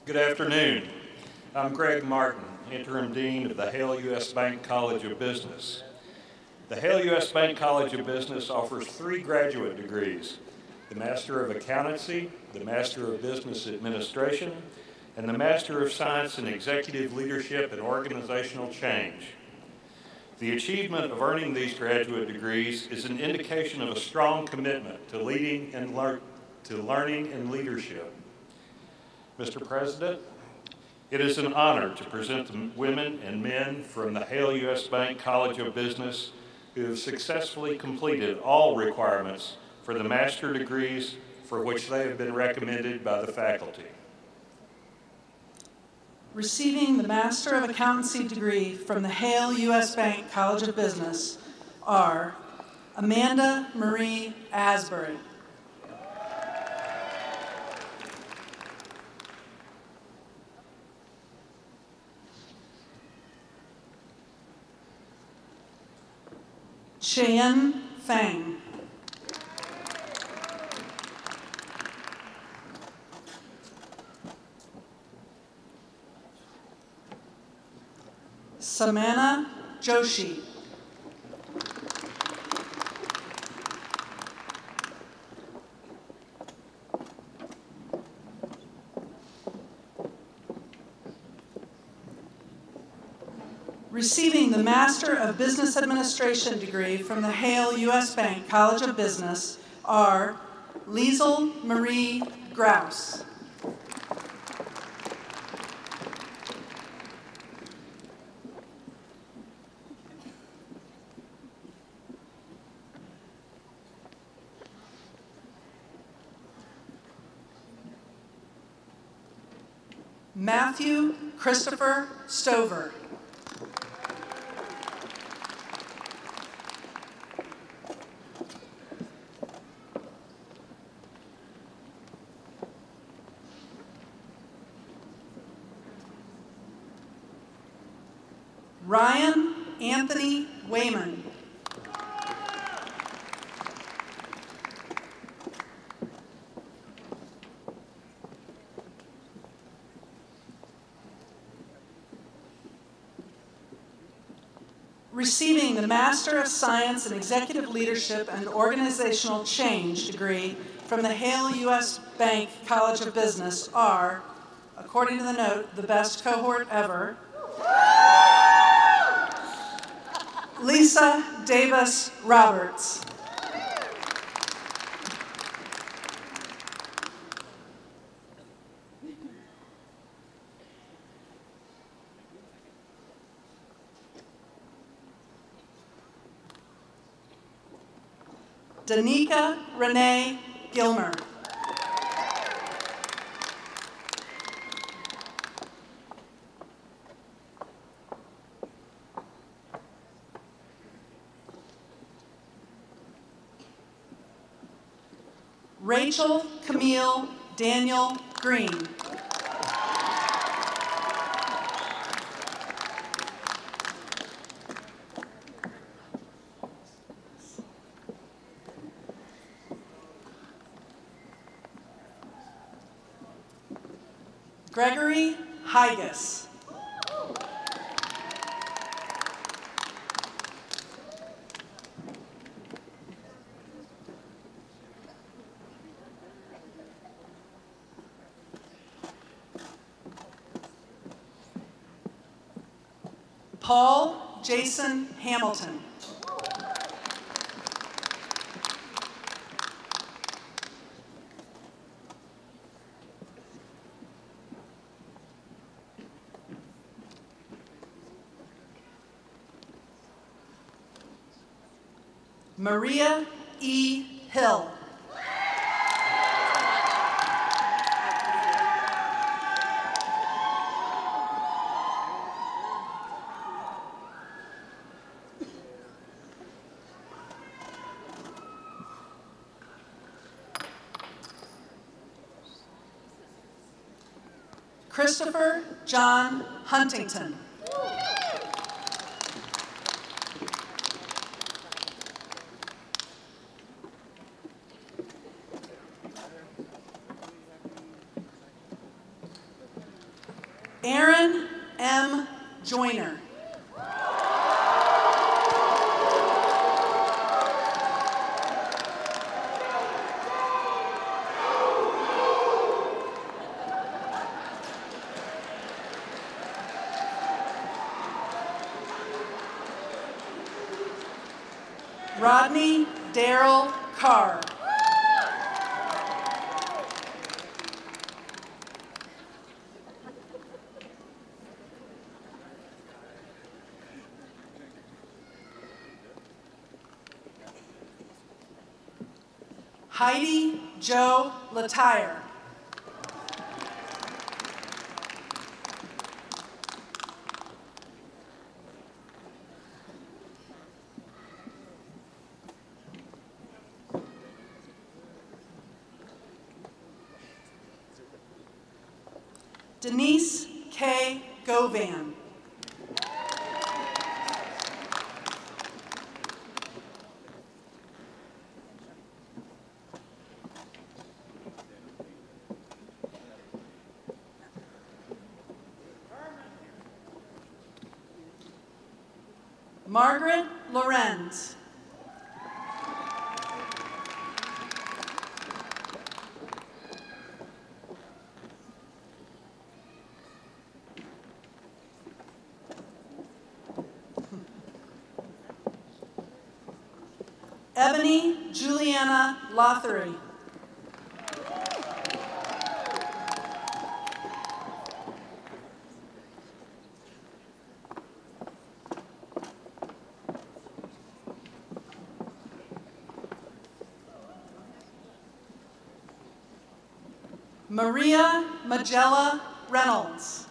Good afternoon. I'm Greg Martin, Interim Dean of the Hale U.S. Bank College of Business. The Hale U.S. Bank College of Business offers 3 graduate degrees: the Master of Accountancy, the Master of Business Administration, and the Master of Science in Executive Leadership and Organizational Change. The achievement of earning these graduate degrees is an indication of a strong commitment to learning and leadership. Mr. President, it is an honor to present the women and men from the Hale U.S. Bank College of Business who have successfully completed all requirements for the master degrees for which they have been recommended by the faculty. Receiving the Master of Accountancy degree from the Hale U.S. Bank College of Business are Amanda Marie Asbury, Cheyenne Fang, Samana Joshi, receiving the Master of Business Administration degree from the Hale U.S. Bank College of Business are Liesel Marie Grouse, Matthew Christopher Stover, Ryan Anthony Wayman, receiving the Master of Science in Executive Leadership and Organizational Change degree from the Hale U.S. Bank College of Business are, according to the note, the best cohort ever, Lisa Davis Roberts, Danica Renee Gilmer, Rachel Camille Daniel Green, Gregory Higas, Paul Jason Hamilton, Maria E. Hill. Christopher John Huntington. Aaron M. Joyner. Rodney Darrell Carr. Heidi Jo Latire. Denise K. Govan. Margaret Lorenz. Ebony Juliana Lothery. Maria Magella Reynolds.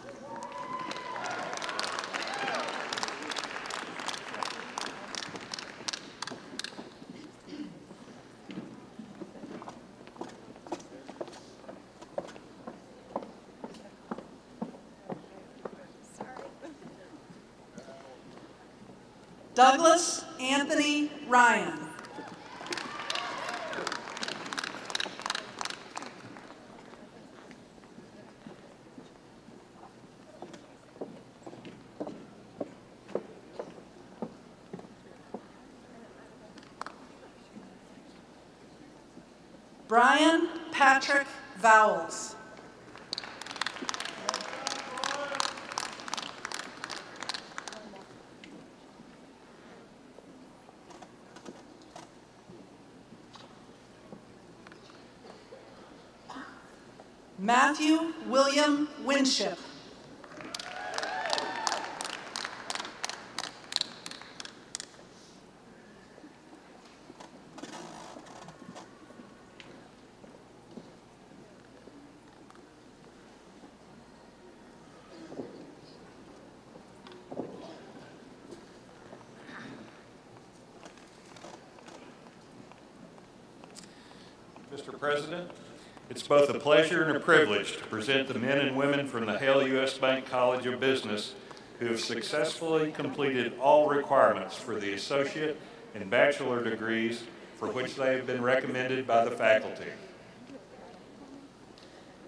Douglas Anthony Ryan. Brian Patrick Vowles. Matthew William Winship. Mr. President, it's both a pleasure and a privilege to present the men and women from the Hale U.S. Bank College of Business who have successfully completed all requirements for the associate and bachelor degrees for which they have been recommended by the faculty.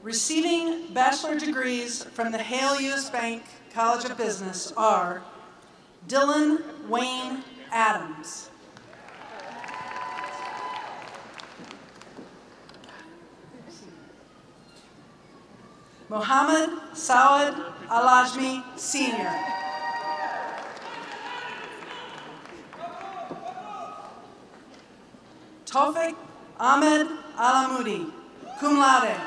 Receiving bachelor degrees from the Hale U.S. Bank College of Business are Dylan Wayne Adams. Mohammed Saad Alajmi, Sr. Tawfiq Ahmed Alamoudi, cum laude.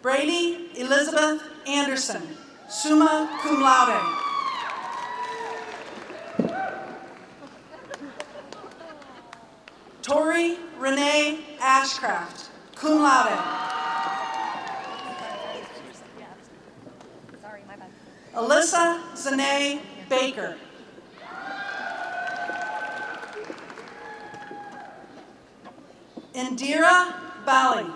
Brady Elizabeth Anderson, summa cum laude. Tori Renee Ashcraft, cum laude. Alyssa Zanae Baker. Indira Bali.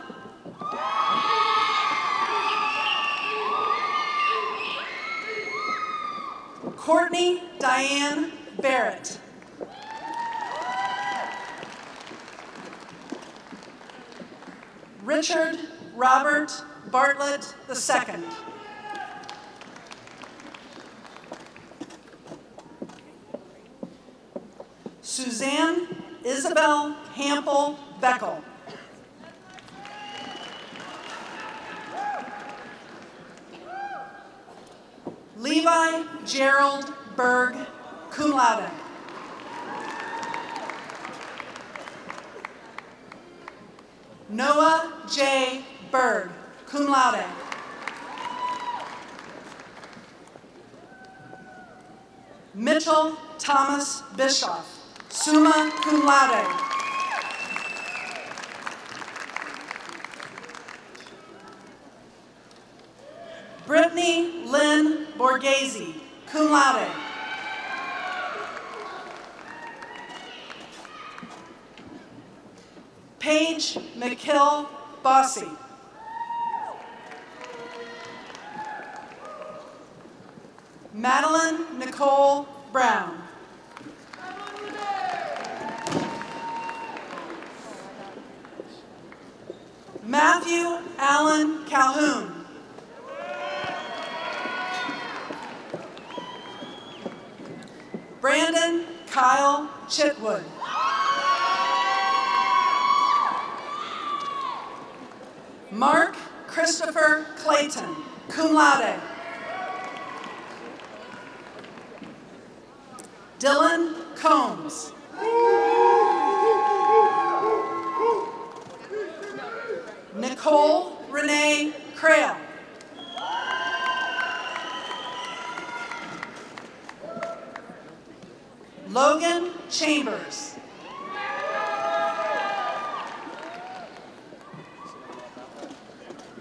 Courtney Diane Barrett. Richard Robert Bartlett II. Suzanne Isabel Hampel Beckel. Levi Gerald Berg, cum laude. Noah J. Berg, cum laude. Mitchell Thomas Bischoff, summa cum laude. Brittany Lynn Borghese, cum laude. Paige McKill Bossy. Madeline Nicole Brown. Matthew Allen Calhoun. Brandon Kyle Chitwood. Mark Christopher Clayton, cum laude. Dylan Combs. Nicole Renee Crail. Logan Chambers.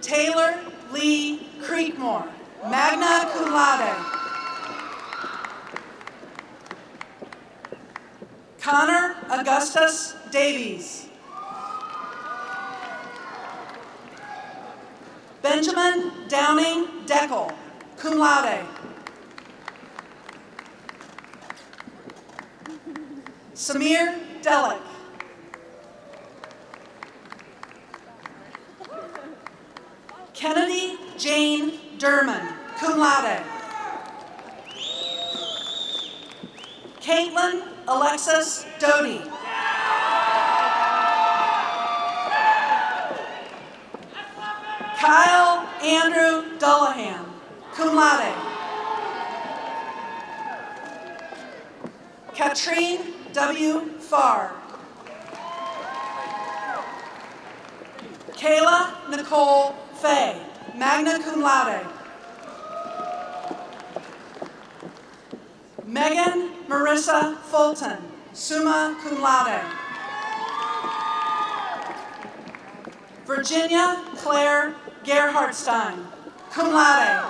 Taylor Lee Creekmore, magna cum laude. Connor Augustus Davies. Benjamin Downing Deckel, cum laude. Samir Delic. Kennedy Jane Durman, cum laude. Caitlin Alexis Doty. Kyle Andrew Dullahan, cum laude. Katrine W. Farr. Kayla Nicole Fay, magna cum laude. Megan Marissa Fulton, summa cum laude. Virginia Claire Gerhardstein, cum laude.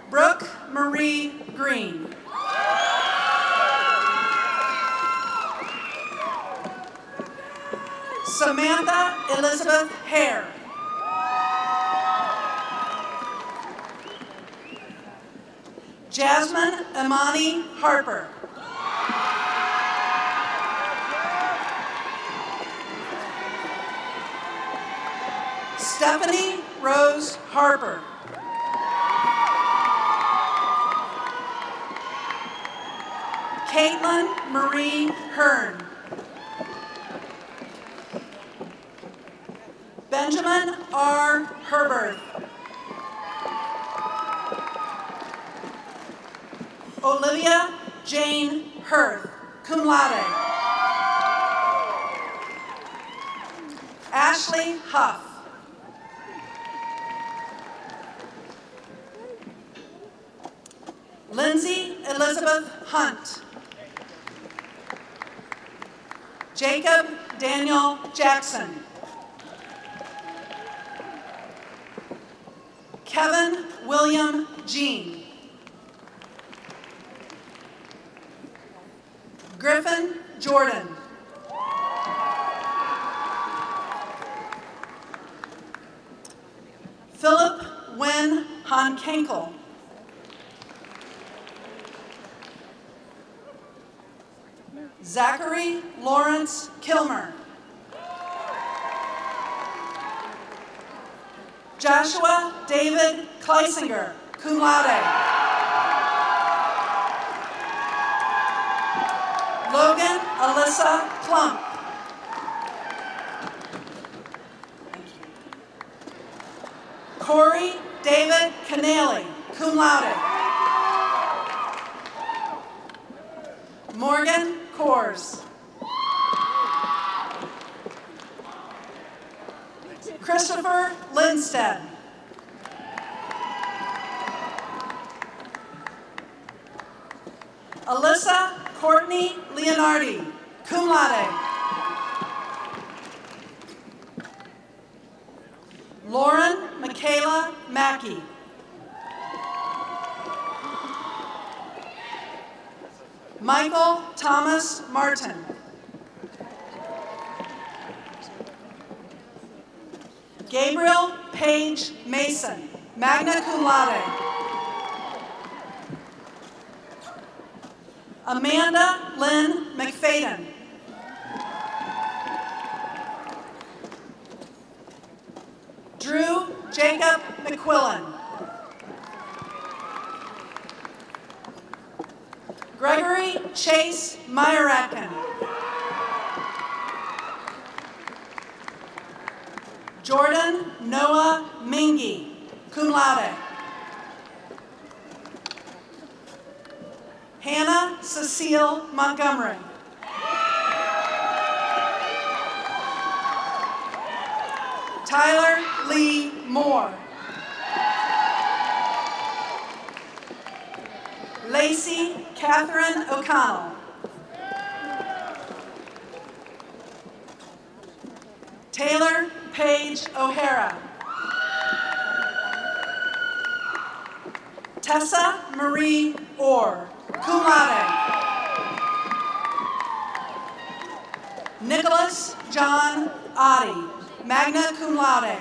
Brooke Marie Green. Samantha Elizabeth Hare. Jasmine Imani Harper. Stephanie Rose Harper. Caitlin Marie Hearn. Benjamin R. Herbert. Olivia Jane Hirth, cum laude. Ashley Huff. Lindsay Elizabeth Hunt. Jacob Daniel Jackson. Kevin William Jean. Griffin Jordan. Philip Wen Hankenkel. Zachary Lawrence Kilmer. Joshua David Kleisinger, cum laude. Logan Alyssa Plump. Corey David Canale, cum laude. Morgan Kors. Christopher Lindstedt. Alyssa Courtney Leonardi, cum laude. Lauren Michaela Mackey. Michael Thomas Martin. Gabriel Page Mason, magna cum laude. Amanda Lynn McFadden. Drew Jacob McQuillan. Gregory Chase Meyeracken. Jordan Noah Mingy, cum laude. Hannah Cecile Montgomery. Tyler Lee Moore. Lacey Catherine O'Connell. Taylor Paige O'Hara. Tessa Marie Orr, cum laude. Nicholas John Oddie, magna cum laude.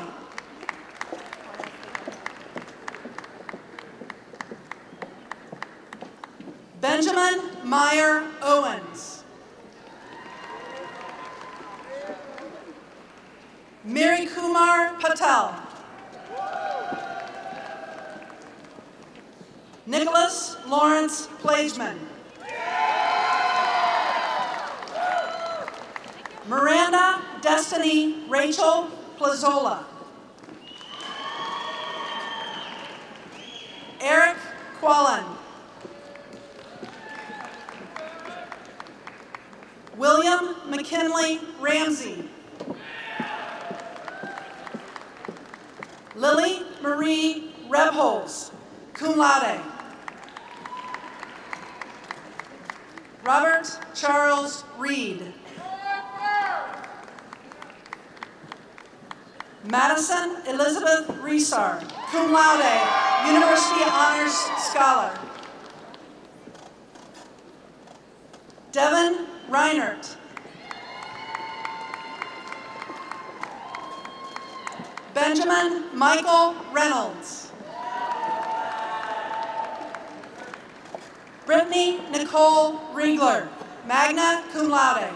Benjamin Meyer Owens. Miri Kumar Patel. Nicholas Lawrence Plageman. Miranda Destiny Rachel Plazola. Eric Quallen. William McKinley Ramsey. Lily Marie Rebholz, cum laude. Robert Charles Reed. Madison Elizabeth Resar, cum laude, University Honors Scholar. Devin Reinert. Benjamin Michael Reynolds. Brittany Nicole Riegler, magna cum laude.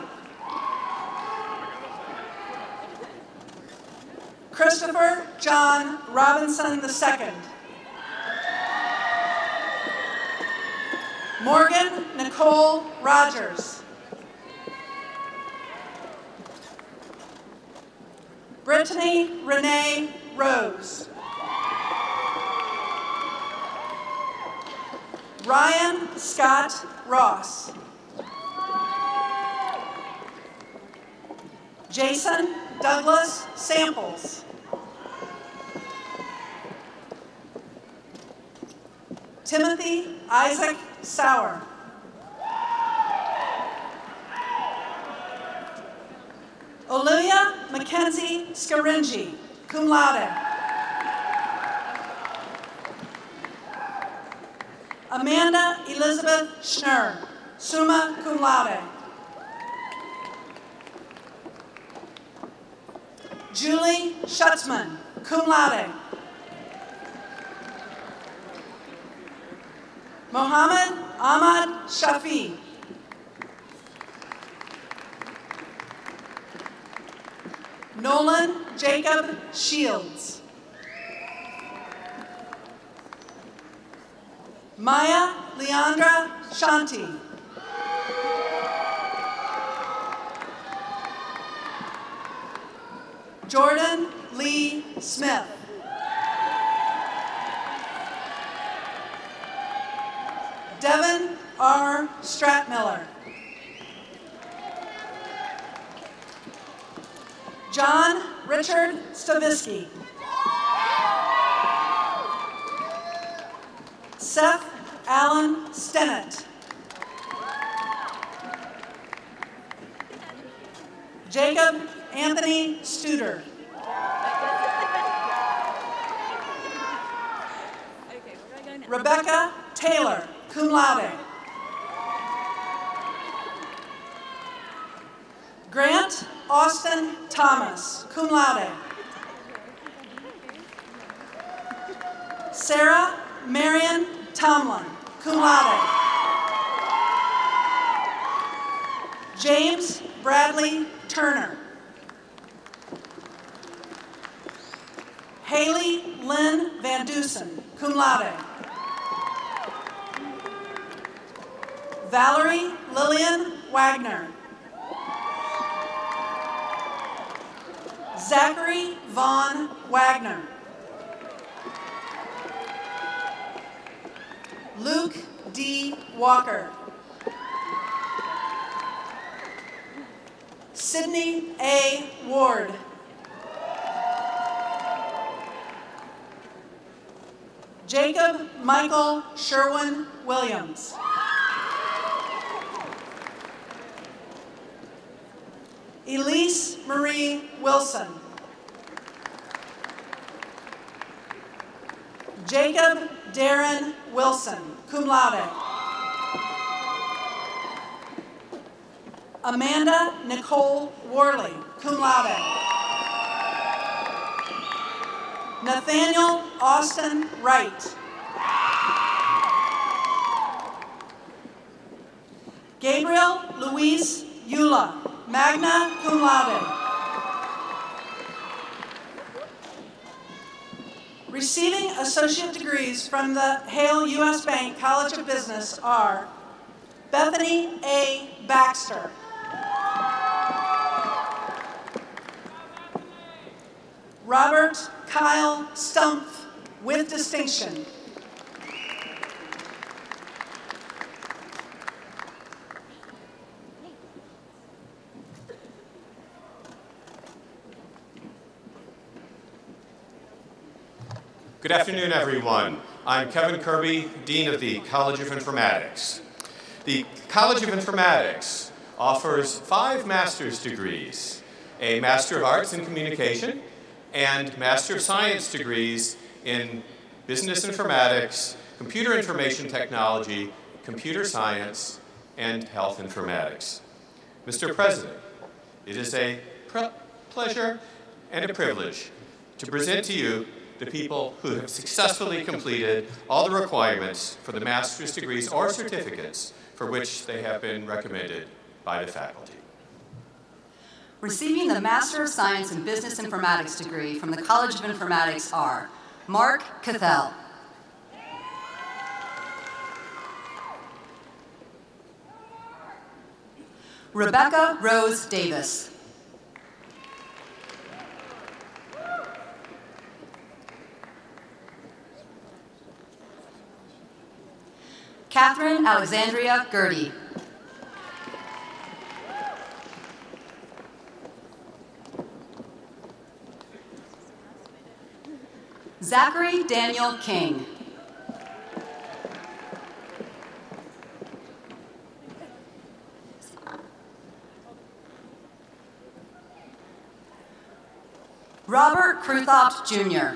Christopher John Robinson II. Morgan Nicole Rogers. Brittany Renee Rose. Ryan Scott Ross. Jason Douglas Samples. Timothy Isaac Sauer. Olivia Mackenzie Scaringi, cum laude. Amanda Elizabeth Schnurr, summa cum laude. Julie Schutzman, cum laude. Mohammed Ahmad Shafi. Nolan Jacob Shields. Maya Leandra Shanti. Jordan Lee Smith. Devin R. Stratmiller. John Richard Stavisky. Seth Allen Stennett. Jacob Anthony Studer. Rebecca Taylor, cum laude. Grant Austin Thomas, cum laude. Sarah Marion Tomlin, cum laude. James Bradley Turner. Haley Lynn Van Dusen, cum laude. Valerie Lillian Wagner. Zachary Vaughn Wagner. Luke D. Walker. Sydney A. Ward. Jacob Michael Sherwin Williams. Elise Marie Wilson. Jacob Darren Wilson, cum laude. Amanda Nicole Worley, cum laude. Nathaniel Austin Wright. Gabriel Luis Eula, magna cum laude. Receiving associate degrees from the Hale U.S. Bank College of Business are Bethany A. Baxter. Robert Kyle Stumpf, with distinction. Good afternoon, everyone. I'm Kevin Kirby, Dean of the College of Informatics. The College of Informatics offers 5 master's degrees, a Master of Arts in Communication and Master of Science degrees in Business Informatics, Computer Information Technology, Computer Science, and Health Informatics. Mr. President, it is a pleasure and a privilege to present to you the people who have successfully completed all the requirements for the master's degrees or certificates for which they have been recommended by the faculty. Receiving the Master of Science in Business Informatics degree from the College of Informatics are Mark Cathell, Rebecca Rose Davis, Catherine Alexandria Gertie, Zachary Daniel King, Robert Kruthopt, Jr.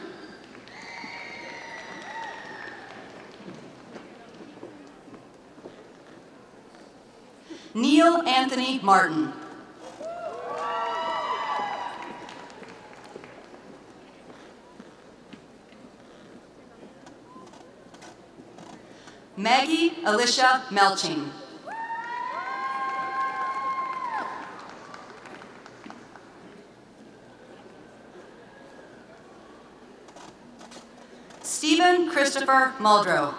Neil Anthony Martin. Maggie Alicia Melching. Stephen Christopher Muldrow.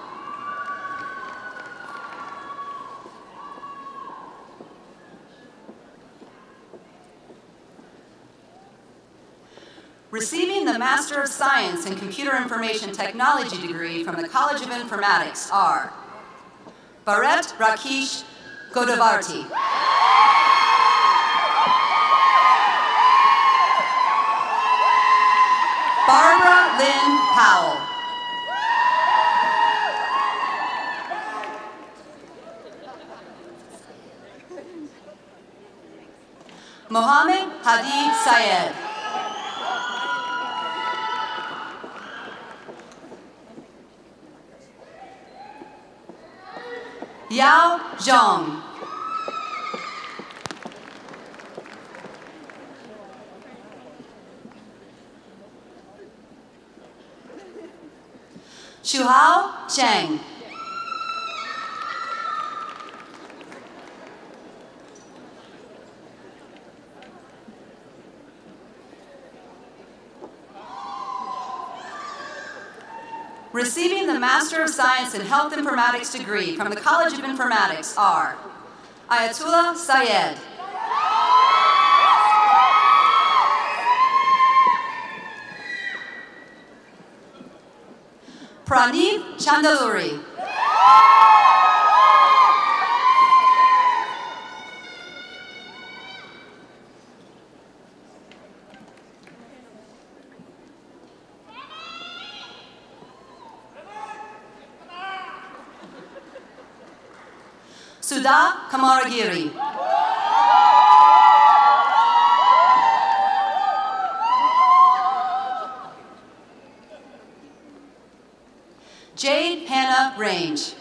Receiving the Master of Science in Computer Information Technology degree from the College of Informatics are Bharat Rakesh Godavarti. Barbara Lynn Powell. Mohammed Hadi Syed. Yao Zhang. Shuhao Cheng. Receiving the Master of Science in Health Informatics degree from the College of Informatics are Ayatullah Syed. Praneeth Chandaluri. Sudha Kamaragiri. Jade Hannah Range.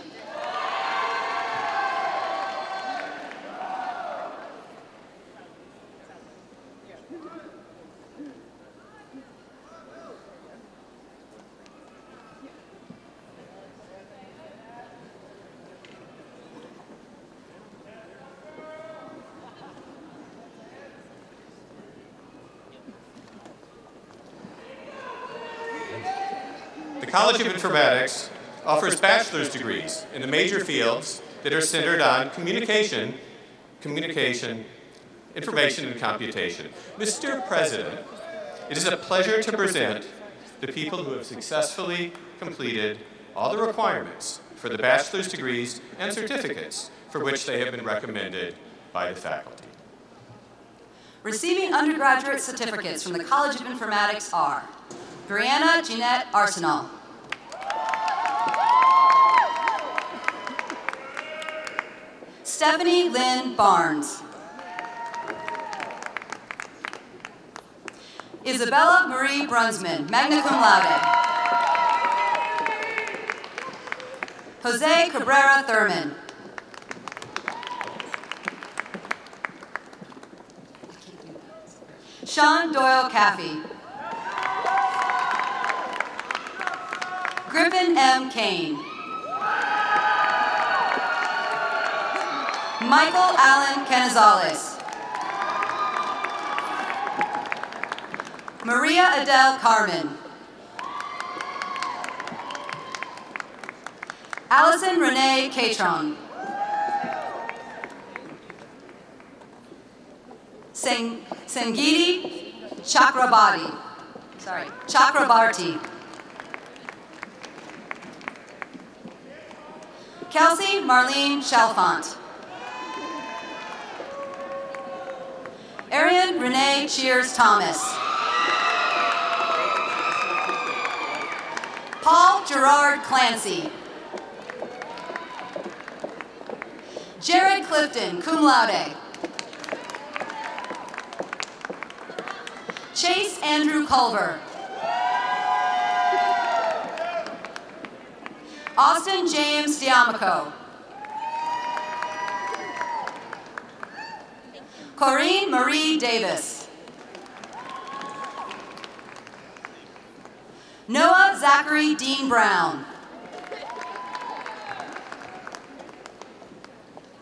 The College of Informatics offers bachelor's degrees in the major fields that are centered on communication, information, and computation. Mr. President, it is a pleasure to present the people who have successfully completed all the requirements for the bachelor's degrees and certificates for which they have been recommended by the faculty. Receiving undergraduate certificates from the College of Informatics are Brianna Jeanette Arsenal. Stephanie Lynn Barnes. Isabella Marie Brunsman, magna cum laude. Jose Cabrera Thurman. Sean Doyle Caffey. Griffin M. Kane. Michael Allen Canizales. Maria Adele Carmen. Allison Renee Catron. Sangiti Chakrabarti. Kelsey Marlene Chalfant. Arian Renee Cheers Thomas. Paul Gerard Clancy. Jared Clifton, cum laude. Chase Andrew Culver. Austin James Diamico. Corinne Marie Davis. Noah Zachary Dean Brown.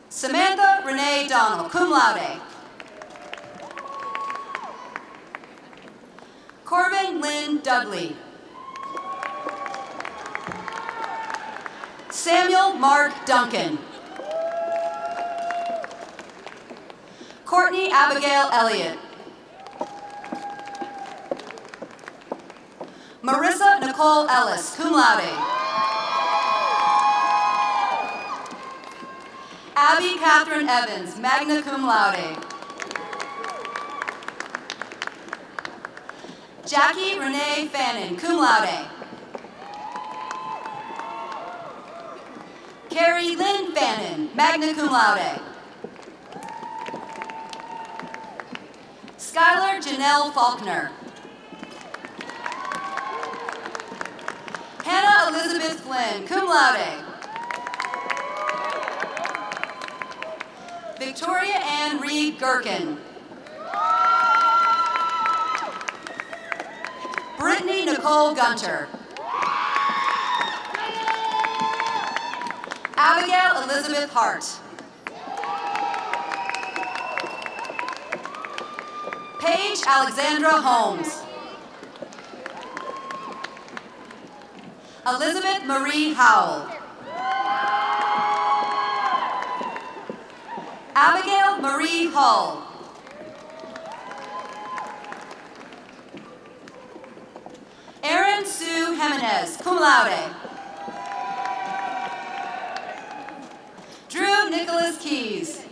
Samantha Renee Donald, cum laude. Corbin Lynn Dudley. Samuel Mark Duncan. Courtney Abigail Elliott. Marissa Nicole Ellis, cum laude. Abby Catherine Evans, magna cum laude. Jackie Renee Fannin, cum laude. Carrie Lynn Fannin, magna cum laude. Skylar Janelle Faulkner. Hannah Elizabeth Flynn, cum laude. Victoria Ann Reed Gherkin. Brittany Nicole Gunter. Abigail Elizabeth Hart. Paige Alexandra Holmes. Elizabeth Marie Howell. Abigail Marie Hull. Erin Sue Jimenez, cum laude. Drew Nicholas Keys.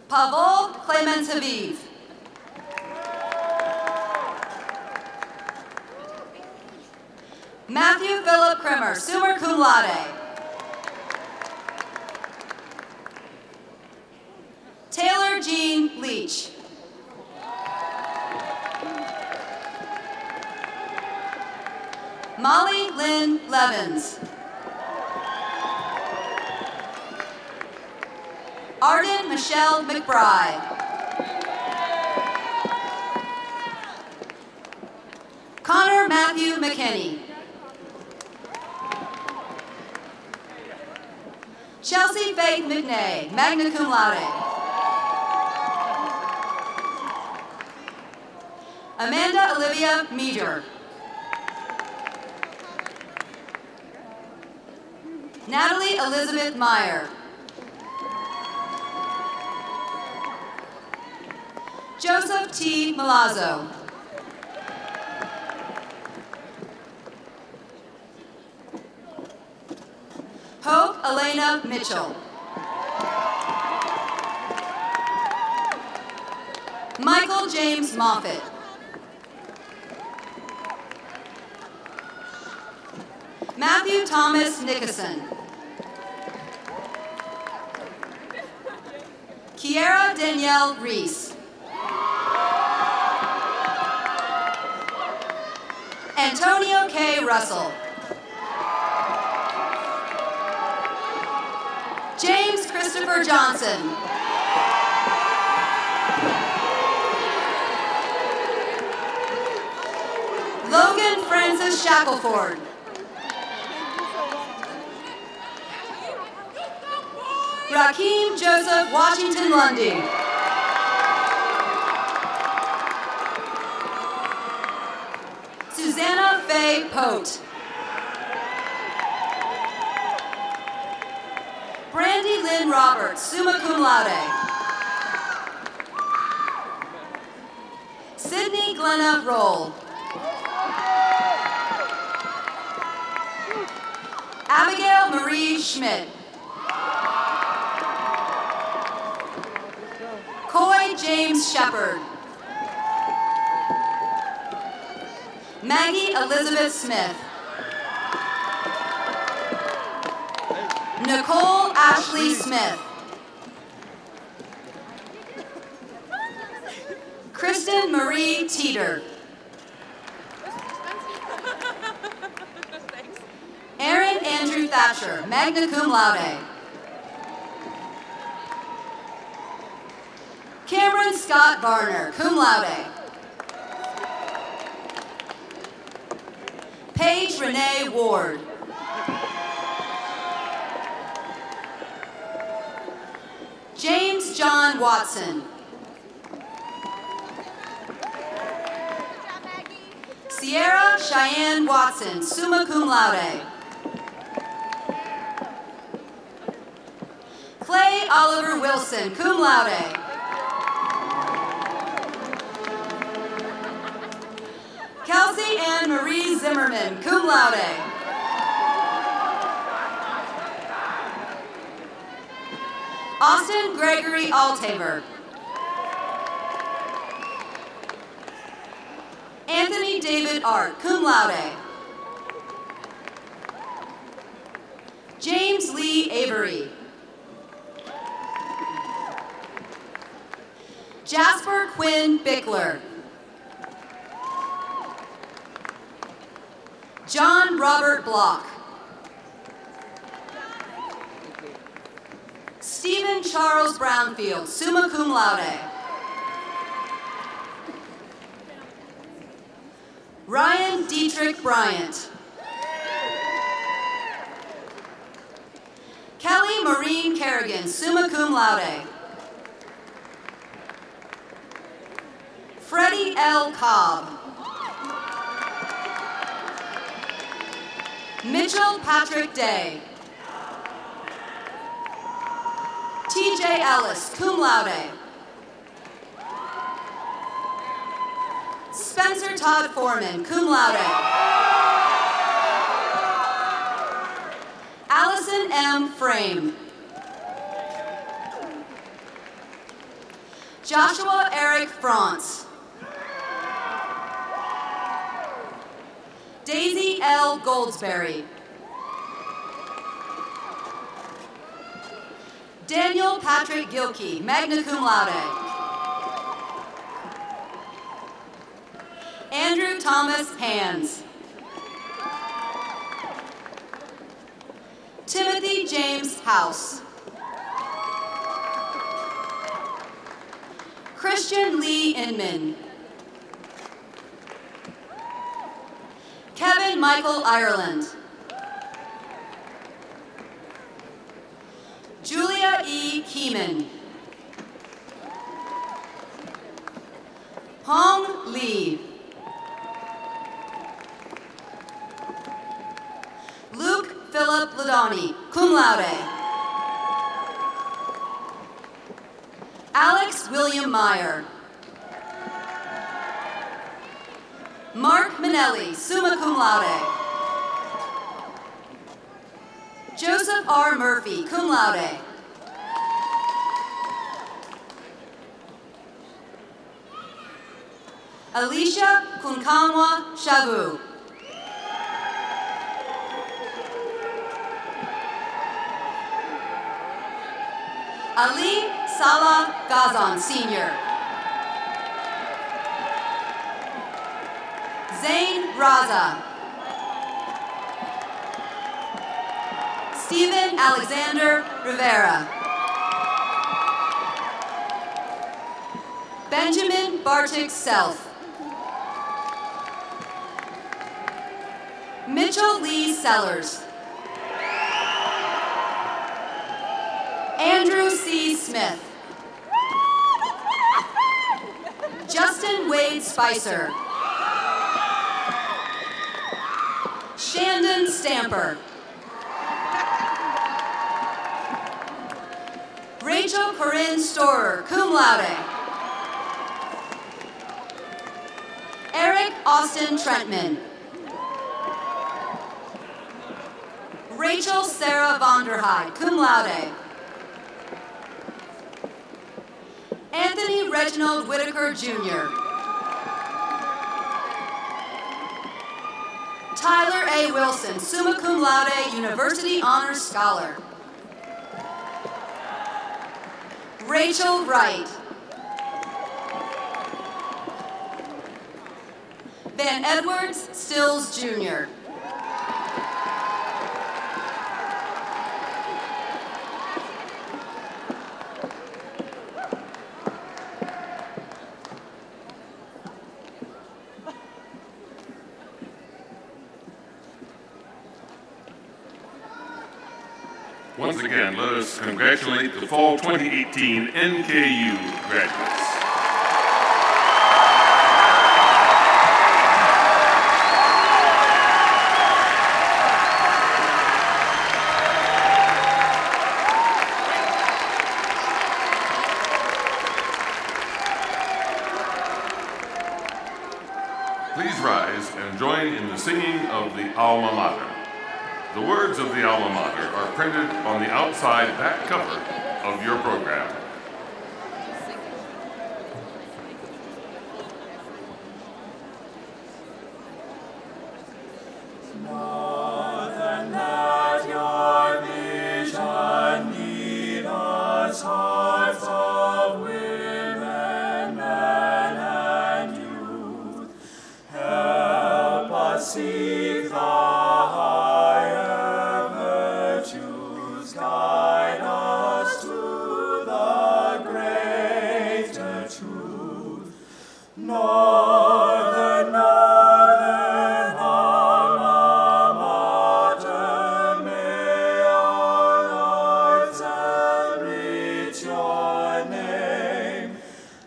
Pavel Clemens Haviv. Matthew Philip Krimmer, summa cum laude. Taylor Jean Leach. Molly Lynn Levins. Arden Michelle McBride. Connor Matthew McKinney. Chelsea Faith McNay, magna cum laude. Amanda Olivia Meader. Natalie Elizabeth Meyer. Joseph T. Milazzo. Hope Elena Mitchell. Michael James Moffitt. Matthew Thomas Nickerson. Kiera Danielle Reese. Antonio K. Russell. James Christopher Johnson. Logan Francis Shackelford. Rakeem Joseph Washington Lundy. Susanna Faye Pote. Brandy Lynn Roberts, summa cum laude. Sydney Glenna Roll. Abigail Marie Schmidt. Coy James Shepard. Maggie Elizabeth Smith. Nicole Ashley Smith. Kristen Marie Teeter. Aaron Andrew Thatcher, magna cum laude. Cameron Scott Varner, cum laude. Paige Renee Ward. James John Watson. Sierra Cheyenne Watson, summa cum laude. Clay Oliver Wilson, cum laude. Kelsey Ann Marie Zimmerman, cum laude. Austin Gregory Altaver. Anthony David Art, cum laude. James Lee Avery. Jasper Quinn Bickler. John Robert Block. Stephen Charles Brownfield, summa cum laude. Ryan Dietrich Bryant. Kelly Maureen Kerrigan, summa cum laude. Freddie L. Cobb. Mitchell Patrick Day. T.J. Ellis, cum laude. Spencer Todd Foreman, cum laude. Allison M. Frame. Joshua Eric France. Daisy L. Goldsberry. Daniel Patrick Gilkey, magna cum laude. Andrew Thomas Hands. Timothy James House. Christian Lee Inman. Kevin Michael Ireland. Julia E. Keeman. Hong Lee. Luke Philip Ladani, cum laude. Alex William Meyer. Mark Minelli, summa cum laude. Joseph R. Murphy, cum laude. Alicia Kunkanwa Shavu. Ali Salah Gazan, Sr. Zain Raza. Stephen Alexander Rivera. Benjamin Bartik Self. Mitchell Lee Sellers. Andrew C. Smith. Justin Wade Spicer. Shandon Stamper. Rachel Corinne Storer, cum laude. Eric Austin Trentman. Rachel Sarah Vonderheide, cum laude. Anthony Reginald Whitaker, Jr. Tyler A. Wilson, summa cum laude, University Honors Scholar. Rachel Wright. Dan Edwards Stills, Jr. Once again, let us congratulate the Fall 2018 NKU graduates. Please rise and join in the singing of the Alma Mater. The words of the Alma Mater are printed on the outside back cover of your program. More than that, your vision lead us, hearts of women, men, and youth. Help us seek the higher virtues, guide us to the greater truth. Northern, northern Alma Mater, may our lives enrich your name,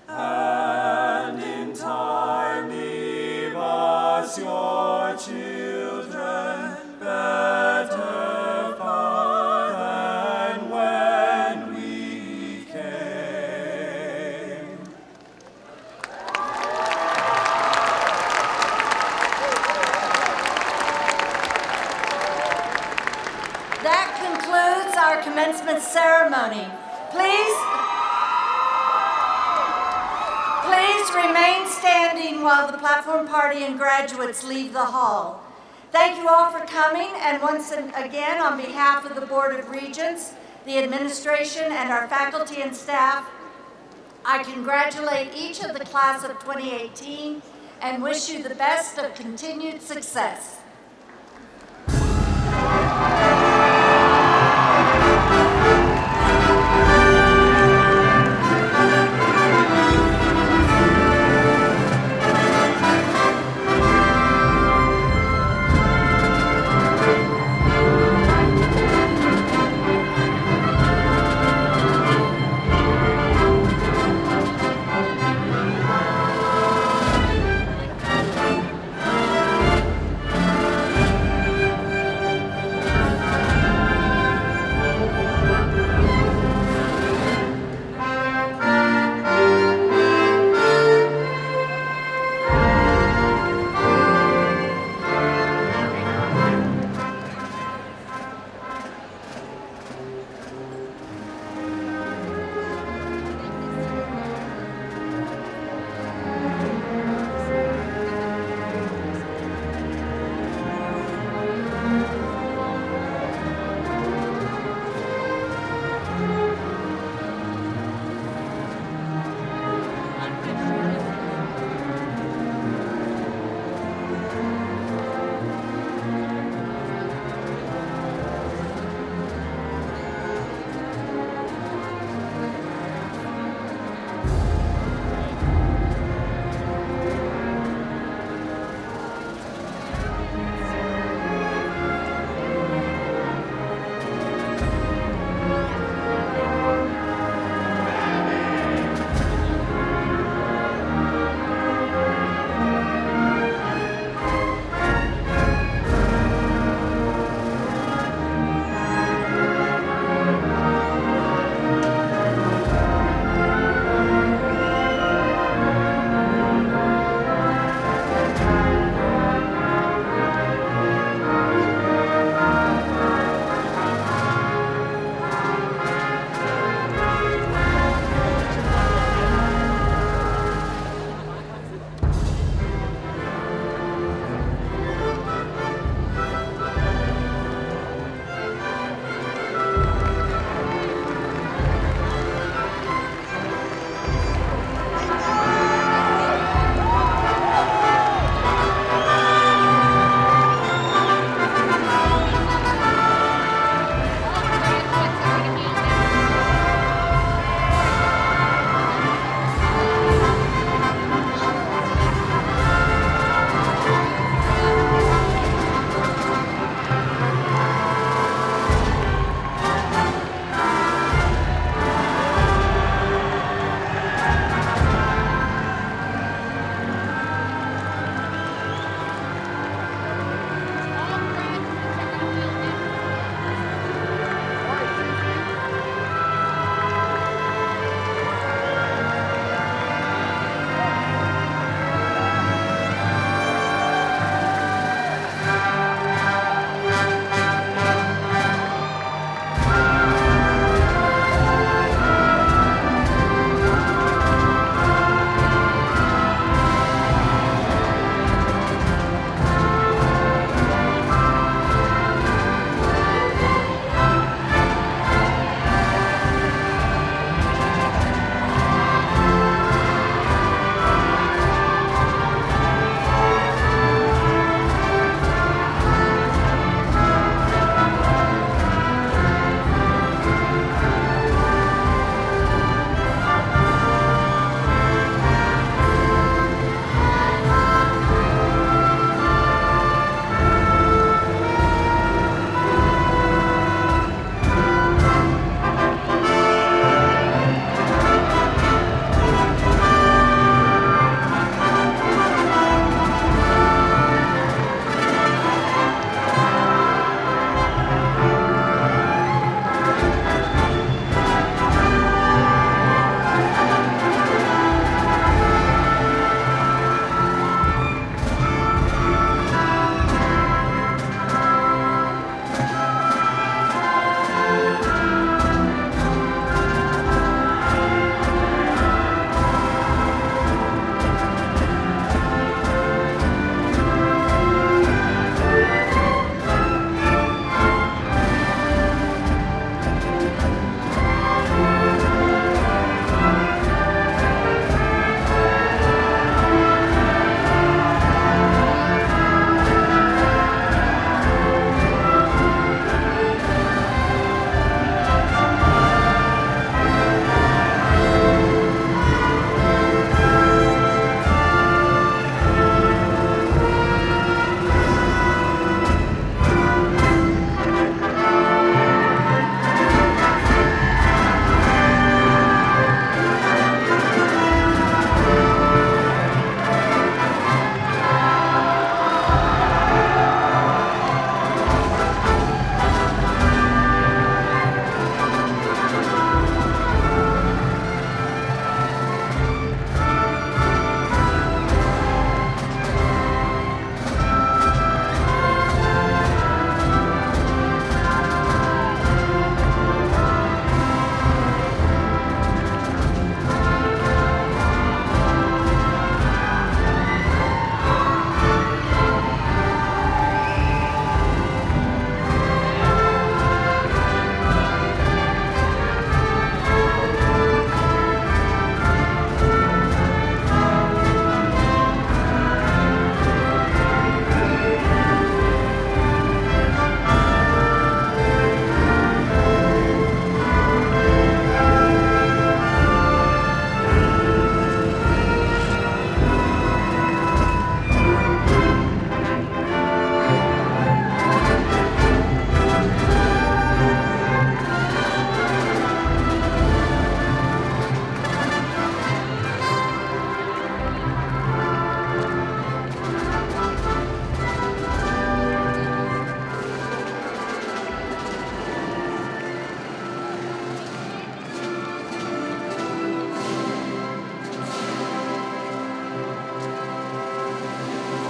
and in time leave us your children, better far than when we came. That concludes our commencement ceremony. Please remain standing while the platform party and graduates leave the hall. Thank you all for coming, and once again, on behalf of the Board of Regents, the administration, and our faculty and staff, I congratulate each of the class of 2018 and wish you the best of continued success.